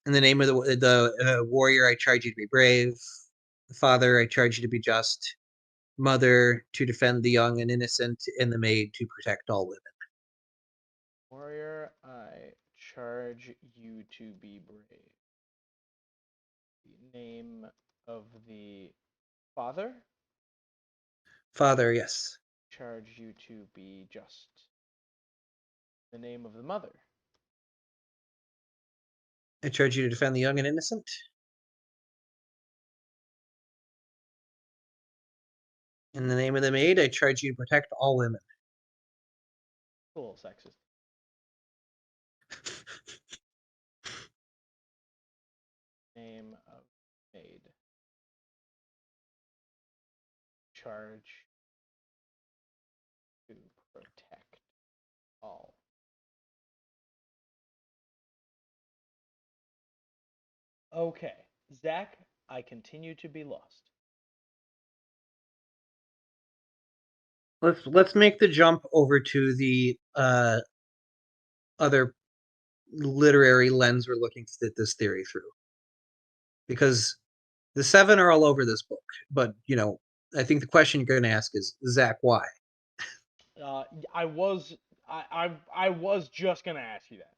In the name of the warrior, I charge you to be brave. Father, I charge you to be just. Mother, to defend the young and innocent. And the maid, to protect all women. Warrior, I charge you to be brave. The name of the father, Father, yes. charge you to be just. The name of the mother, I charge you to defend the young and innocent. In the name of the maid, I charge you to protect all women. a little sexist. Name of maid, charge to protect all. Okay, Zach, I continue to be lost. Let's make the jump over to the other literary lens we're looking to fit this theory through, because the seven are all over this book, but I think the question you're going to ask is, Zach, why? Uh, I was I was just gonna ask you that.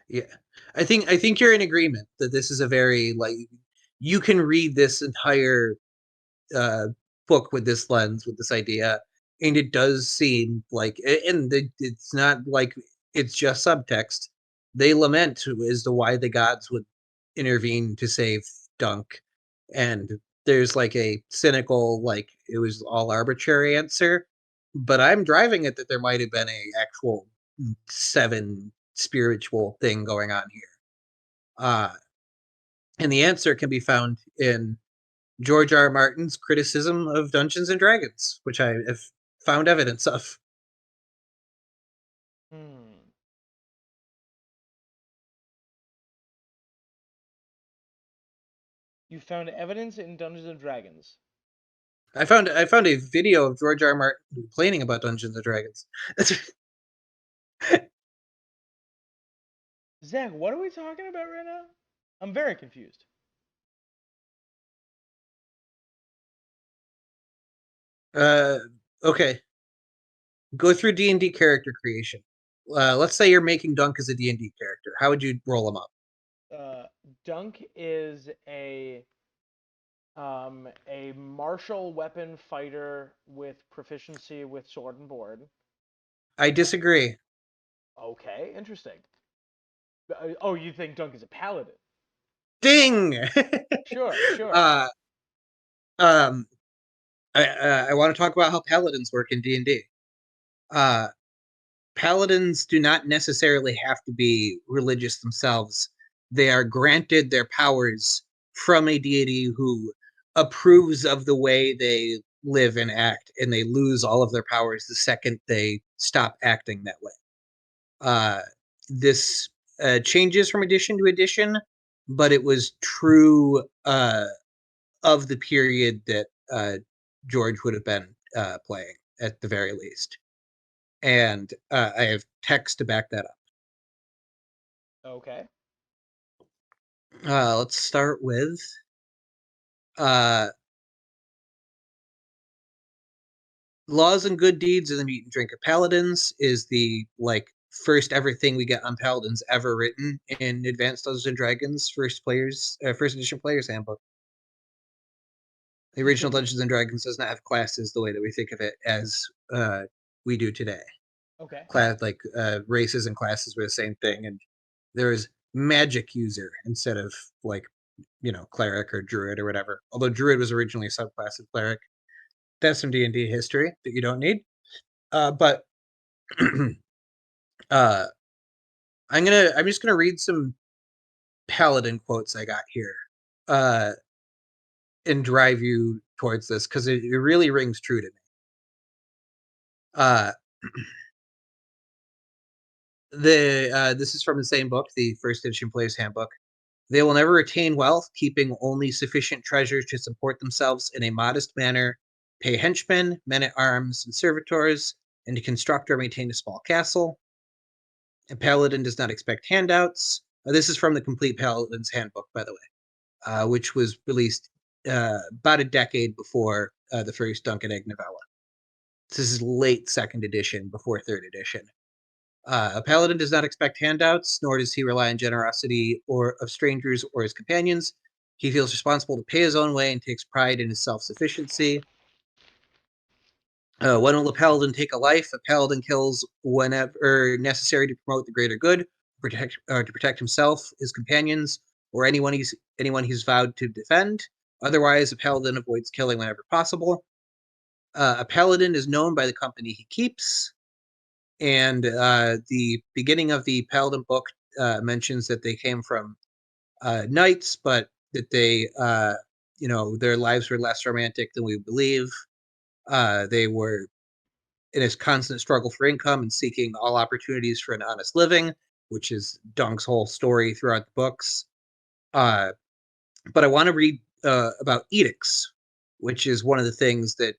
Yeah, I think you're in agreement that this is a very, like, you can read this entire uh, book with this lens, with this idea, and it does seem like, and it's not like it's just subtext. They lament as to why the gods would intervene to save Dunk, and there's like a cynical, like it was all arbitrary answer, but I'm driving it that there might have been a actual seven spiritual thing going on here. And the answer can be found in George R. R. Martin's criticism of Dungeons and Dragons, which I have found evidence of. Hmm. You found evidence in Dungeons and Dragons. I found a video of George R. R. Martin complaining about Dungeons and Dragons. Zach, what are we talking about right now? I'm very confused. uh, okay, go through D&D character creation. Let's say you're making Dunk as a D&D character. How would you roll him up? Uh, Dunk is a martial weapon fighter with proficiency with sword and board. I disagree. Okay, interesting. Oh, you think Dunk is a paladin? Ding. Sure, sure. uh, um, I want to talk about how paladins work in D&D. Uh, Paladins do not necessarily have to be religious themselves. They are granted their powers from a deity who approves of the way they live and act, and they lose all of their powers the second they stop acting that way. Uh, this changes from edition to edition, but it was true of the period that George would have been playing at the very least. and I have text to back that up. Okay. Let's start with uh, Laws and Good Deeds of the Meat and Drink of Paladins is the first ever thing we get on Paladins ever written in Advanced Dungeons and Dragons first edition players handbook. The original Dungeons and Dragons does not have classes the way that we think of it as we do today. Okay. Races and classes were the same thing, and there was magic user instead of cleric or druid or whatever. Although druid was originally a subclass of cleric. That's some D&D history that you don't need. But uh, I'm just gonna read some paladin quotes I got here, and drive you towards this because it really rings true to me. Uh, this is from the same book, the first edition player's handbook. They will never attain wealth, keeping only sufficient treasure to support themselves in a modest manner, pay henchmen, men at arms, and servitors, and to construct or maintain a small castle. A paladin does not expect handouts. This is from the Complete Paladin's Handbook, by the way, which was released about a decade before the first Dunk and Egg novella. This is late second edition, before third edition. A paladin does not expect handouts, nor does he rely on generosity of strangers or his companions. He feels responsible to pay his own way and takes pride in his self-sufficiency. When will a paladin take a life? A paladin kills whenever necessary to promote the greater good, to protect himself, his companions, or anyone he's vowed to defend. Otherwise, a paladin avoids killing whenever possible. A paladin is known by the company he keeps. And the beginning of the Paladin book mentions that they came from knights, but that their lives were less romantic than we believe. They were in a constant struggle for income and seeking all opportunities for an honest living, which is Dunk's whole story throughout the books. But I want to read about edicts, which is one of the things that,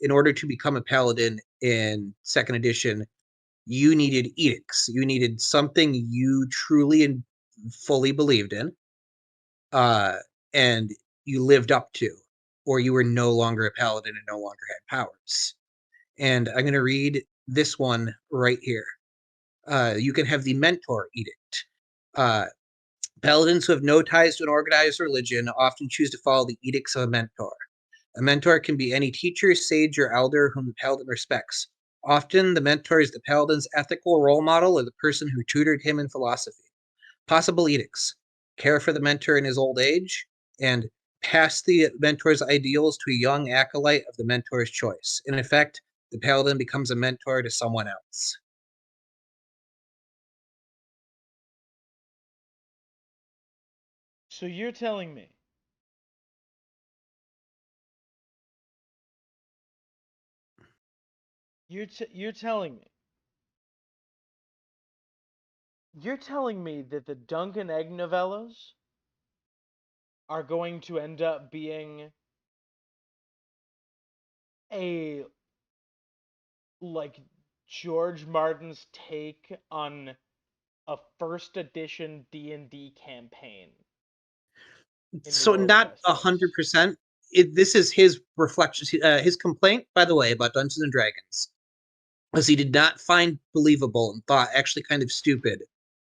in order to become a paladin in second edition, you needed edicts. You needed something you truly and fully believed in, and you lived up to, or you were no longer a paladin and no longer had powers. And I'm going to read this one right here. You can have the Mentor Edict. Uh, Paladins who have no ties to an organized religion often choose to follow the edicts of a mentor. A mentor can be any teacher, sage, or elder whom the paladin respects. Often, the mentor is the paladin's ethical role model or the person who tutored him in philosophy. Possible edicts: care for the mentor in his old age, and pass the mentor's ideals to a young acolyte of the mentor's choice. In effect, the paladin becomes a mentor to someone else. So you're telling me you're telling me you're telling me that the Dunk and Egg novellas are going to end up being a like George Martin's take on a first edition D&D campaign in the So world of not Westeros. 100%. This is his reflection. His complaint, by the way, about Dungeons and Dragons was he did not find believable and thought actually kind of stupid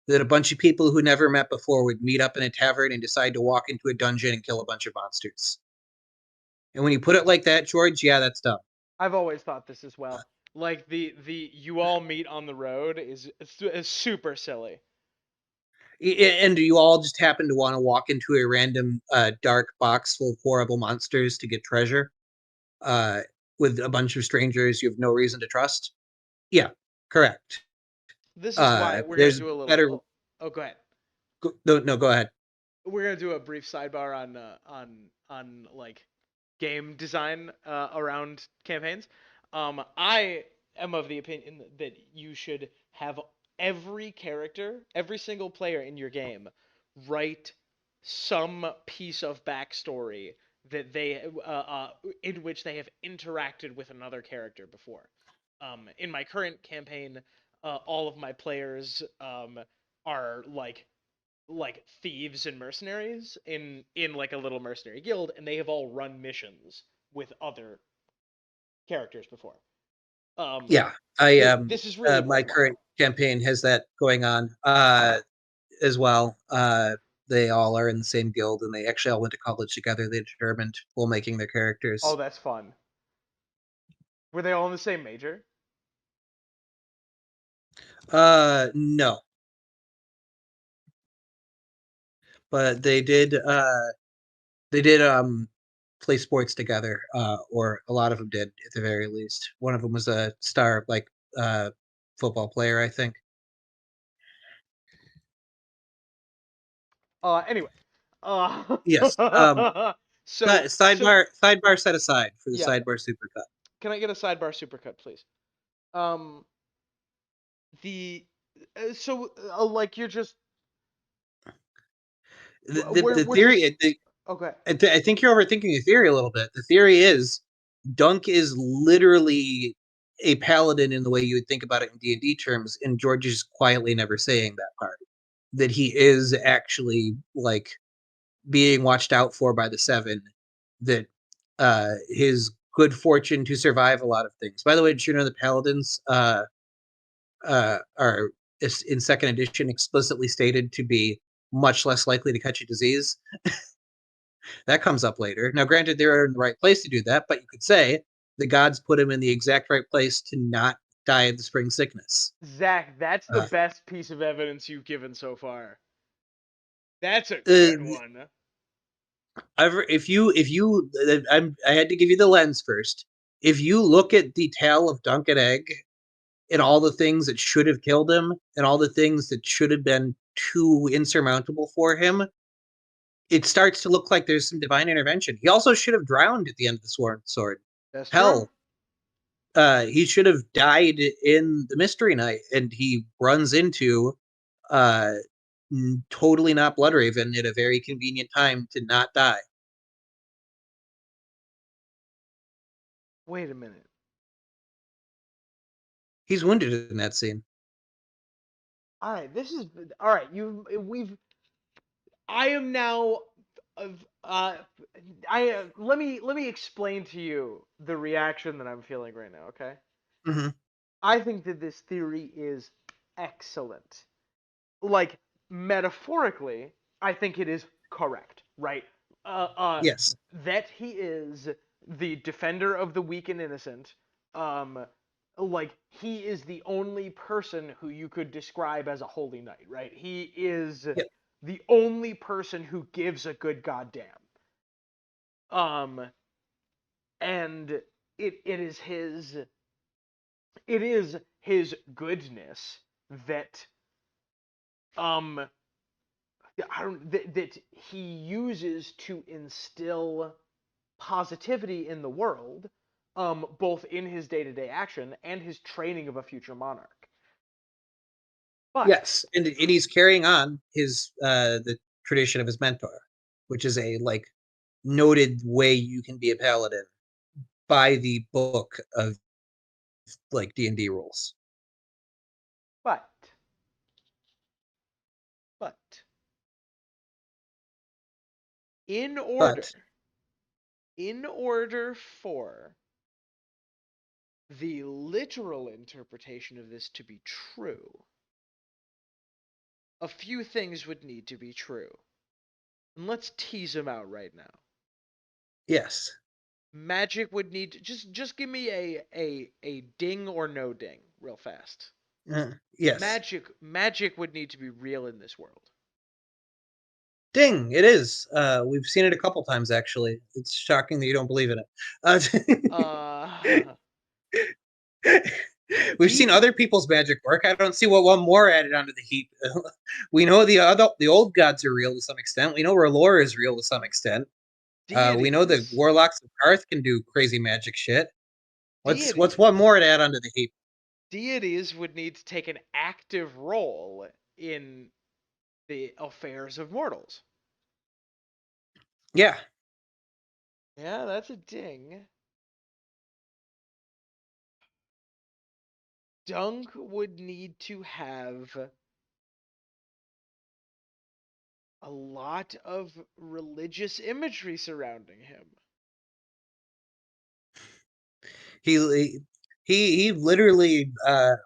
that a bunch of people who never met before would meet up in a tavern and decide to walk into a dungeon and kill a bunch of monsters. And when you put it like that, George, yeah, that's dumb. I've always thought this as well. Like the you all meet on the road is super silly. And you all just happen to want to walk into a random dark box full of horrible monsters to get treasure uh, with a bunch of strangers you have no reason to trust. Yeah, correct. This is why we're gonna There's do a little. better. Oh, go ahead. No, no, go ahead. We're gonna do a brief sidebar on like game design around campaigns. I am of the opinion that you should have every character, every single player in your game, write some piece of backstory that they in which they have interacted with another character before. In my current campaign, all of my players are like thieves and mercenaries in like a little mercenary guild, and they have all run missions with other characters before. Um, Yeah, I this is really my worthwhile. current campaign has that going on as well. They all are in the same guild, and they actually all went to college together. They determined while making their Oh, characters. that's fun. Were they all in the same major? No, but they did play sports together, or a lot of them did at the very least. One of them was a star like uh football player, I think. Anyway. Uh, Yes. so Sidebar set aside for the yeah. sidebar supercut. Can I get a sidebar supercut, please? Um, the so like you're just The we're just theory, okay. I think you're overthinking the theory a little bit. The theory is Dunk is literally a paladin in the way you would think about it in D&D terms, and George is quietly never saying that part. That he is actually like being watched out for by the Seven. That his good fortune to survive a lot of things. By the way, did you know the paladins are in second edition explicitly stated to be much less likely to catch a disease? That comes up later. Now, granted, they're in the right place to do that, but you could say the gods put him in the exact right place to not die of the spring sickness. Zach, that's the Uh, best piece of evidence you've given so far. That's a uh, good one. I had to give you the lens first. If you look at the tale of Dunk and Egg and all the things that should have killed him and all the things that should have been too insurmountable for him, it starts to look like there's some divine intervention. He also should have drowned at the end of the sword. That's true. Hell, he should have died in the Mystery Night, and he runs into uh, totally not Bloodraven at a very convenient time to not die. Wait a minute. He's wounded in that scene. All right, this is all right. You we've I am now of let me explain to you the reaction that I'm feeling right now, okay? Hmm. I think that this theory is excellent. Like metaphorically, I think it is correct, right? Uh, uh, Yes. that he is the defender of the weak and innocent. Um, like he is the only person who you could describe as a holy knight, right? He is Yep. the only person who gives a good goddamn. Um, and it is his goodness that um I don't that he uses to instill positivity in the world, both in his day-to-day action and his training of a future monarch. But Yes, and he's carrying on his the tradition of his mentor, which is a like noted way you can be a paladin by the book of like D&D rules. but but in order But in order for the literal interpretation of this to be true, a few things would need to be true. And let's tease them out right now. yes, Magic would need to, just give me a ding or no ding real fast. yes. Magic would need to be real in this world. Ding, it is. We've seen it a couple times actually. It's shocking that you don't believe in it. Uh We've seen deity other people's magic work. I don't see what one more added onto the heap. We know the old gods are real to some extent. We know R'hllor is real to some extent. We know the deities warlocks of Karth can do crazy magic shit. What's one deities more to add onto the heap? deities would need to take an active role in the affairs of mortals. Yeah, Yeah, that's a ding. Dunk would need to have a lot of religious imagery surrounding him. He literally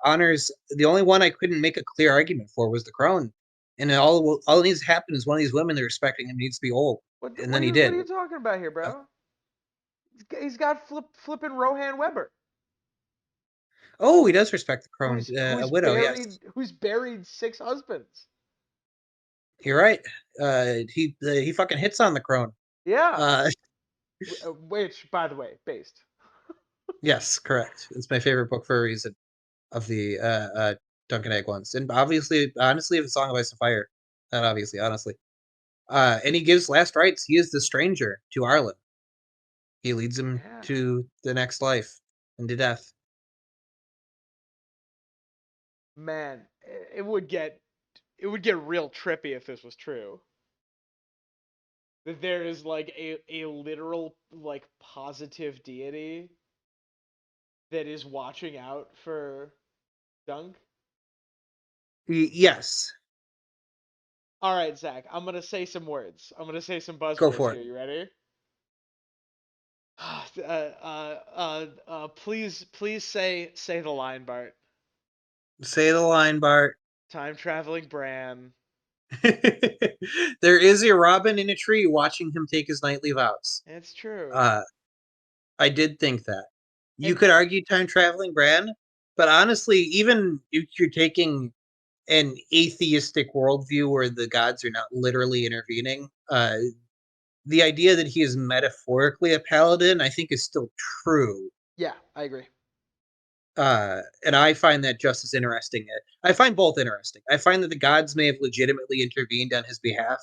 honors the only one I couldn't make a clear argument for was the crone, and all that needs to happen is one of these women that are respecting him needs to be old, and then he What are did. you talking about here, bro? He's got flipping Rohan Weber, Oh, he does respect the crone, a widow. Yes, who's buried 6 husbands. you're right. He fucking hits on the crone. Yeah, Uh, which, by the way, based. yes, correct. It's my favorite book for a reason of the Duncan Egg ones, and obviously, honestly, of the Song of Ice and Fire. Not obviously, honestly. And he gives last rites. He is the stranger to Arlen. He leads him Yeah, to the next life and to death. man, it would get real trippy if this was true. That there is like a literal like positive deity that is watching out for Dunk. Yes, All right, Zach, I'm gonna say some words. I'm gonna say some go buzzwords for it. here. You ready? Please say the line, Bart. Say the line, Bart. Time traveling Bran. There is a robin in a tree watching him take his nightly vows. It's true. Uh, I did think that. You And could argue time traveling Bran, but honestly, even if you're taking an atheistic worldview where the gods are not literally intervening, the idea that he is metaphorically a paladin, I think, is still true. yeah, I agree. And I find that just as interesting. I find both interesting. I find that the gods may have legitimately intervened on his behalf.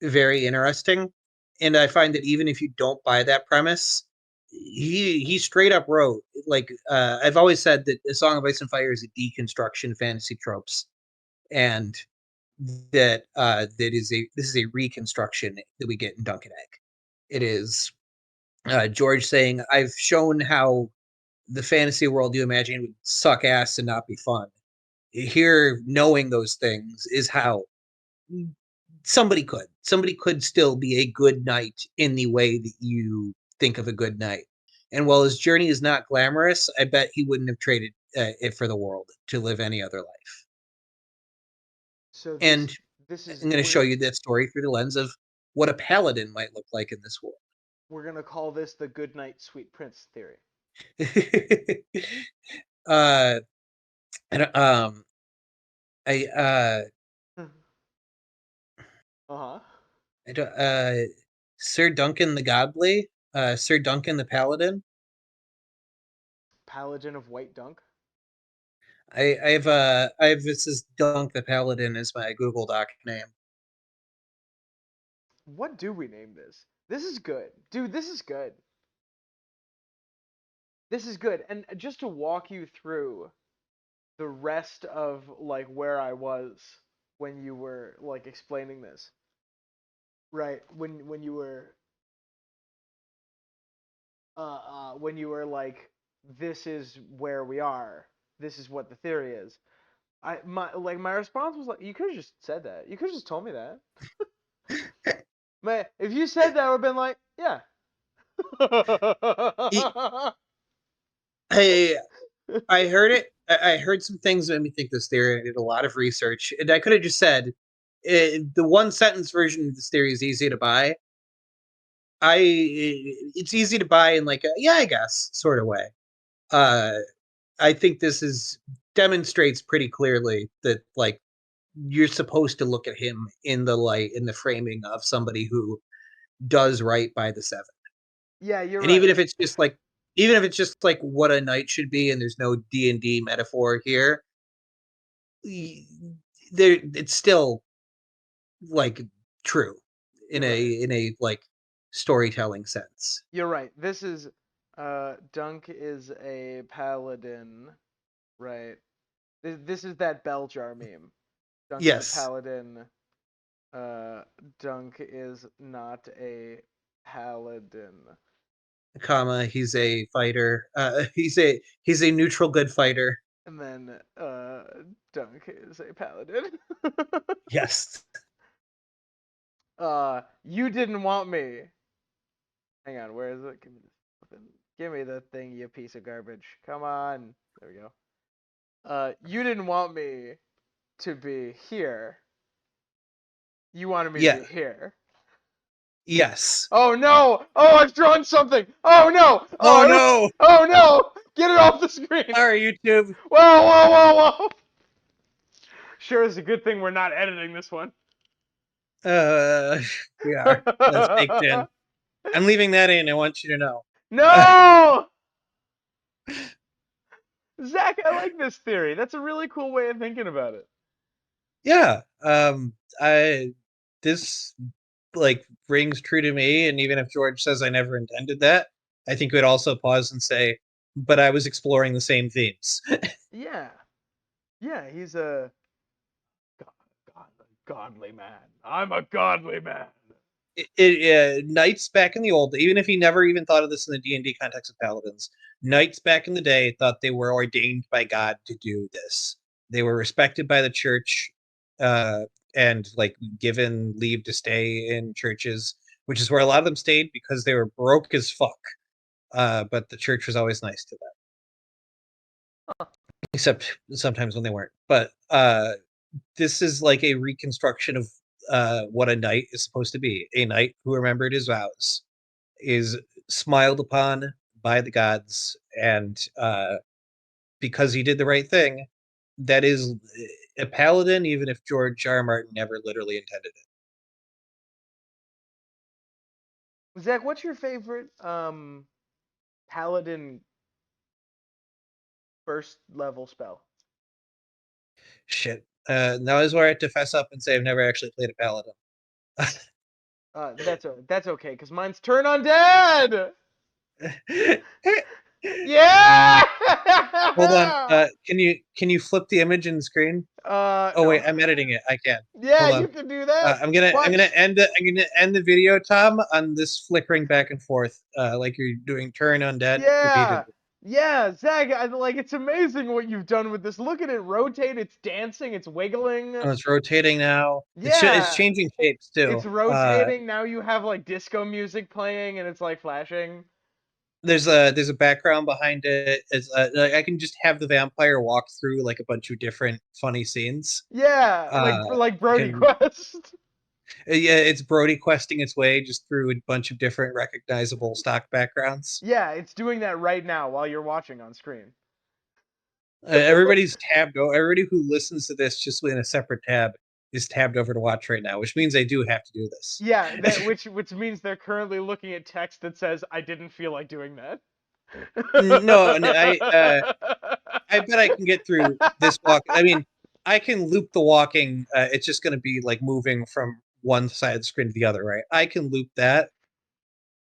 Very interesting. And I find that even if you don't buy that premise, he straight up wrote like I've always said that the Song of Ice and Fire is a deconstruction fantasy tropes, and this is a reconstruction that we get in Duncan Egg. It is George saying, "I've shown how the fantasy world you imagine would suck ass and not be fun. Here, knowing those things is how somebody could still be a good knight in the way that you think of a good knight. And while his journey is not glamorous, I bet he wouldn't have traded it for the world to live any other life. So And this is I'm going to show you that story through the lens of what a paladin might look like in this world. we're gonna call this the good night sweet prince theory. uh, and, I Uh-huh. I don't, Sir Duncan the Godly, Sir Duncan the Paladin. Paladin of White Dunk. I have this is Dunk the Paladin is my Google Doc name. What do we name this? This is good. Dude, this is good. This is good. And just to walk you through the rest of like where I was when you were like explaining this. Right. When you were like this is where we are. This is what the theory is. My response was like you could have just said that. You could have just told me that. Man, if you said that I would have been like, yeah. I I heard it. I heard some things that made me think this theory. I did a lot of research, and I could have just said the one sentence version of this theory is easy to buy. It's easy to buy in like a yeah, I guess sort of way. Uh, I think this is demonstrates pretty clearly that like you're supposed to look at him in the light in the framing of somebody who does right by the seven. Yeah, you're And right. even if it's just like what a knight should be and there's no D&D metaphor here, there it's still like true You're right. in a like storytelling sense. You're right. This is Dunk is a paladin, right? This is that bell jar meme. Dunk is a Yes, paladin. Dunk is not a paladin. comma he's a fighter. He's a neutral good fighter. And then Dunk is a paladin. Yes. You didn't want me. Hang on, where is it? Give me this. Give me the thing, you piece of garbage. Come on. There we go. You didn't want me to be here. You wanted me to Yeah. be here. Yes. Oh no! Oh, I've drawn something! Oh no! Oh Oh, no! oh no! Get it off the screen! Sorry, YouTube. Whoa, whoa, whoa, whoa! Sure, it's a good thing we're not editing this one. Uh, we are. That's baked in. I'm leaving that in. I want you to know. No! Zach, I like this theory. That's a really cool way of thinking about it. Yeah. I this like rings true to me, and even if George says I never intended that, I think we'd also pause and say, but I was exploring the same themes. Yeah. Yeah, he's a godly man. I'm a godly man. Knights back in the old, even if he never even thought of this in the D&D context of paladins, knights back in the day thought they were ordained by God to do this. They were respected by the church, uh, and like given leave to stay in churches, which is where a lot of them stayed because they were broke as fuck. But the church was always nice to them, except sometimes when they weren't. But this is like a reconstruction of what a knight is supposed to be. A knight who remembered his vows, is smiled upon by the gods, and because he did the right thing, that is a paladin, even if George R. R. Martin never literally intended it. Zach, what's your favorite paladin first level spell? Shit. Now is where I have to fess up and say I've never actually played a paladin. That's okay, cause mine's turn undead. Yeah. Hold on. Can you flip the image in the screen? Oh wait, No. I'm editing it. I can. Yeah, Hold you on. can do that. I'm gonna Watch. end the video, Tom, on this flickering back and forth, like you're doing turn undead Yeah. repeatedly. Yeah, Zach, like it's amazing what you've done with this. Look at it rotate, it's dancing, it's wiggling. Oh, it's rotating now. It's Yeah. changing shapes too. It's rotating. Now you have like disco music playing and it's like flashing. There's a background behind it. It's like I can just have the vampire walk through like a bunch of different funny scenes. Yeah, Uh, like I Brody can Quest. Yeah, it's Brody questing its way just through a bunch of different recognizable stock backgrounds. Yeah, it's doing that right now while you're watching on screen. Everybody's tabbed. Everybody who listens to this just in a separate tab is tabbed over to watch right now, which means I do have to do this. Yeah, that which means they're currently looking at text that says I didn't feel like doing that. No, I bet I can get through this walk. I mean, I can loop the walking. It's just going to be like moving from one side of the screen to the other, right? I can loop that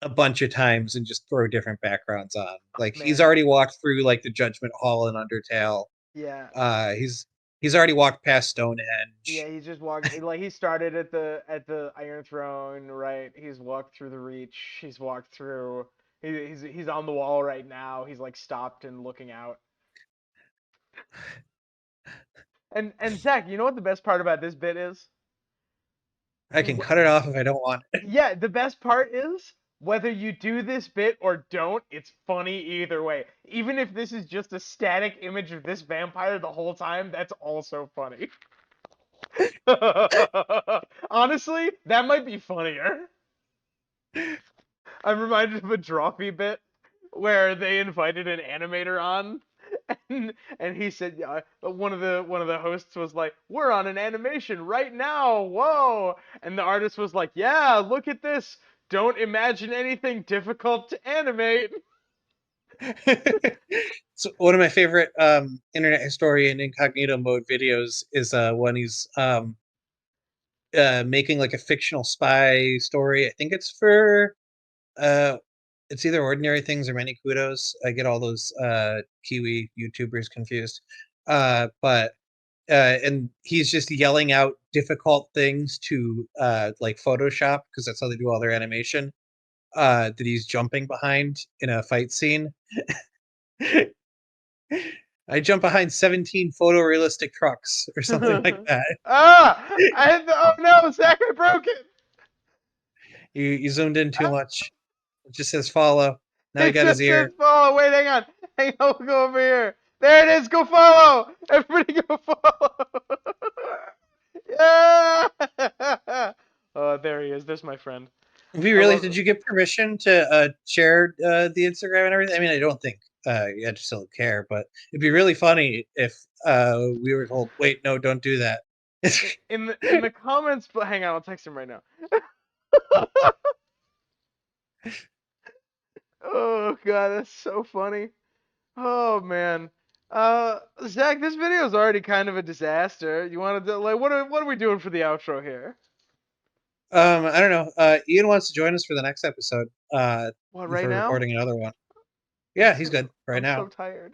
a bunch of times and just throw different backgrounds on. Like he's Man, already walked through like the Judgment Hall in Undertale. yeah. He's already walked past Yeah, Stonehenge. he's just walked like he started at the Iron Throne, right? He's walked through the Reach. He's walked through. He's on the wall right now. He's like stopped and looking out. And Zach, you know what the best part about this bit is? I can cut it off if I don't want it. Yeah, the best part is whether you do this bit or don't, it's funny either way. Even if this is just a static image of this vampire the whole time, that's also funny. Honestly, that might be funnier. I'm reminded of a Drawfee bit where they invited an animator on, and he said, yeah, one of the hosts was like, "We're on an animation right now, whoa!" And the artist was like, "Yeah, look at this. Don't imagine anything difficult to animate." So one of my favorite internet historian incognito mode videos is when he's making like a fictional spy story. I think it's for uh it's either Ordinary Things or Many Kudos. I get all those Kiwi YouTubers confused. But and he's just yelling out difficult things to like Photoshop because that's how they do all their animation. That he's jumping behind in a fight scene. I jump behind 17 photorealistic trucks or something like that. I hit the. Oh no, Zach, I broke it. You zoomed in too Ah, much. It just says follow. Now he it got his just says ear. follow. Wait, hang on. Hang on, we'll go over here. There it is. Go follow. Everybody go follow. Yeah. Oh, there he is. There's my friend. We I really love. did you get permission to share the Instagram and everything? I mean, I don't think you had to still care, but it'd be really funny if we were told, "Wait, no, don't do that." In the comments, but hang on, I'll text him right now. Oh god, that's so funny. Oh man. Zach, this video is already kind of a disaster. You want to do, like what are we doing for the outro here? I don't know. Ian wants to join us for the next episode. What right For now? recording another one. I'm Yeah, he's so good right I'm so now. tired.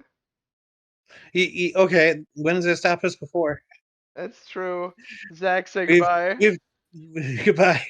Okay, when has it stopped us before? That's true. Zach, say We've goodbye. we've goodbye.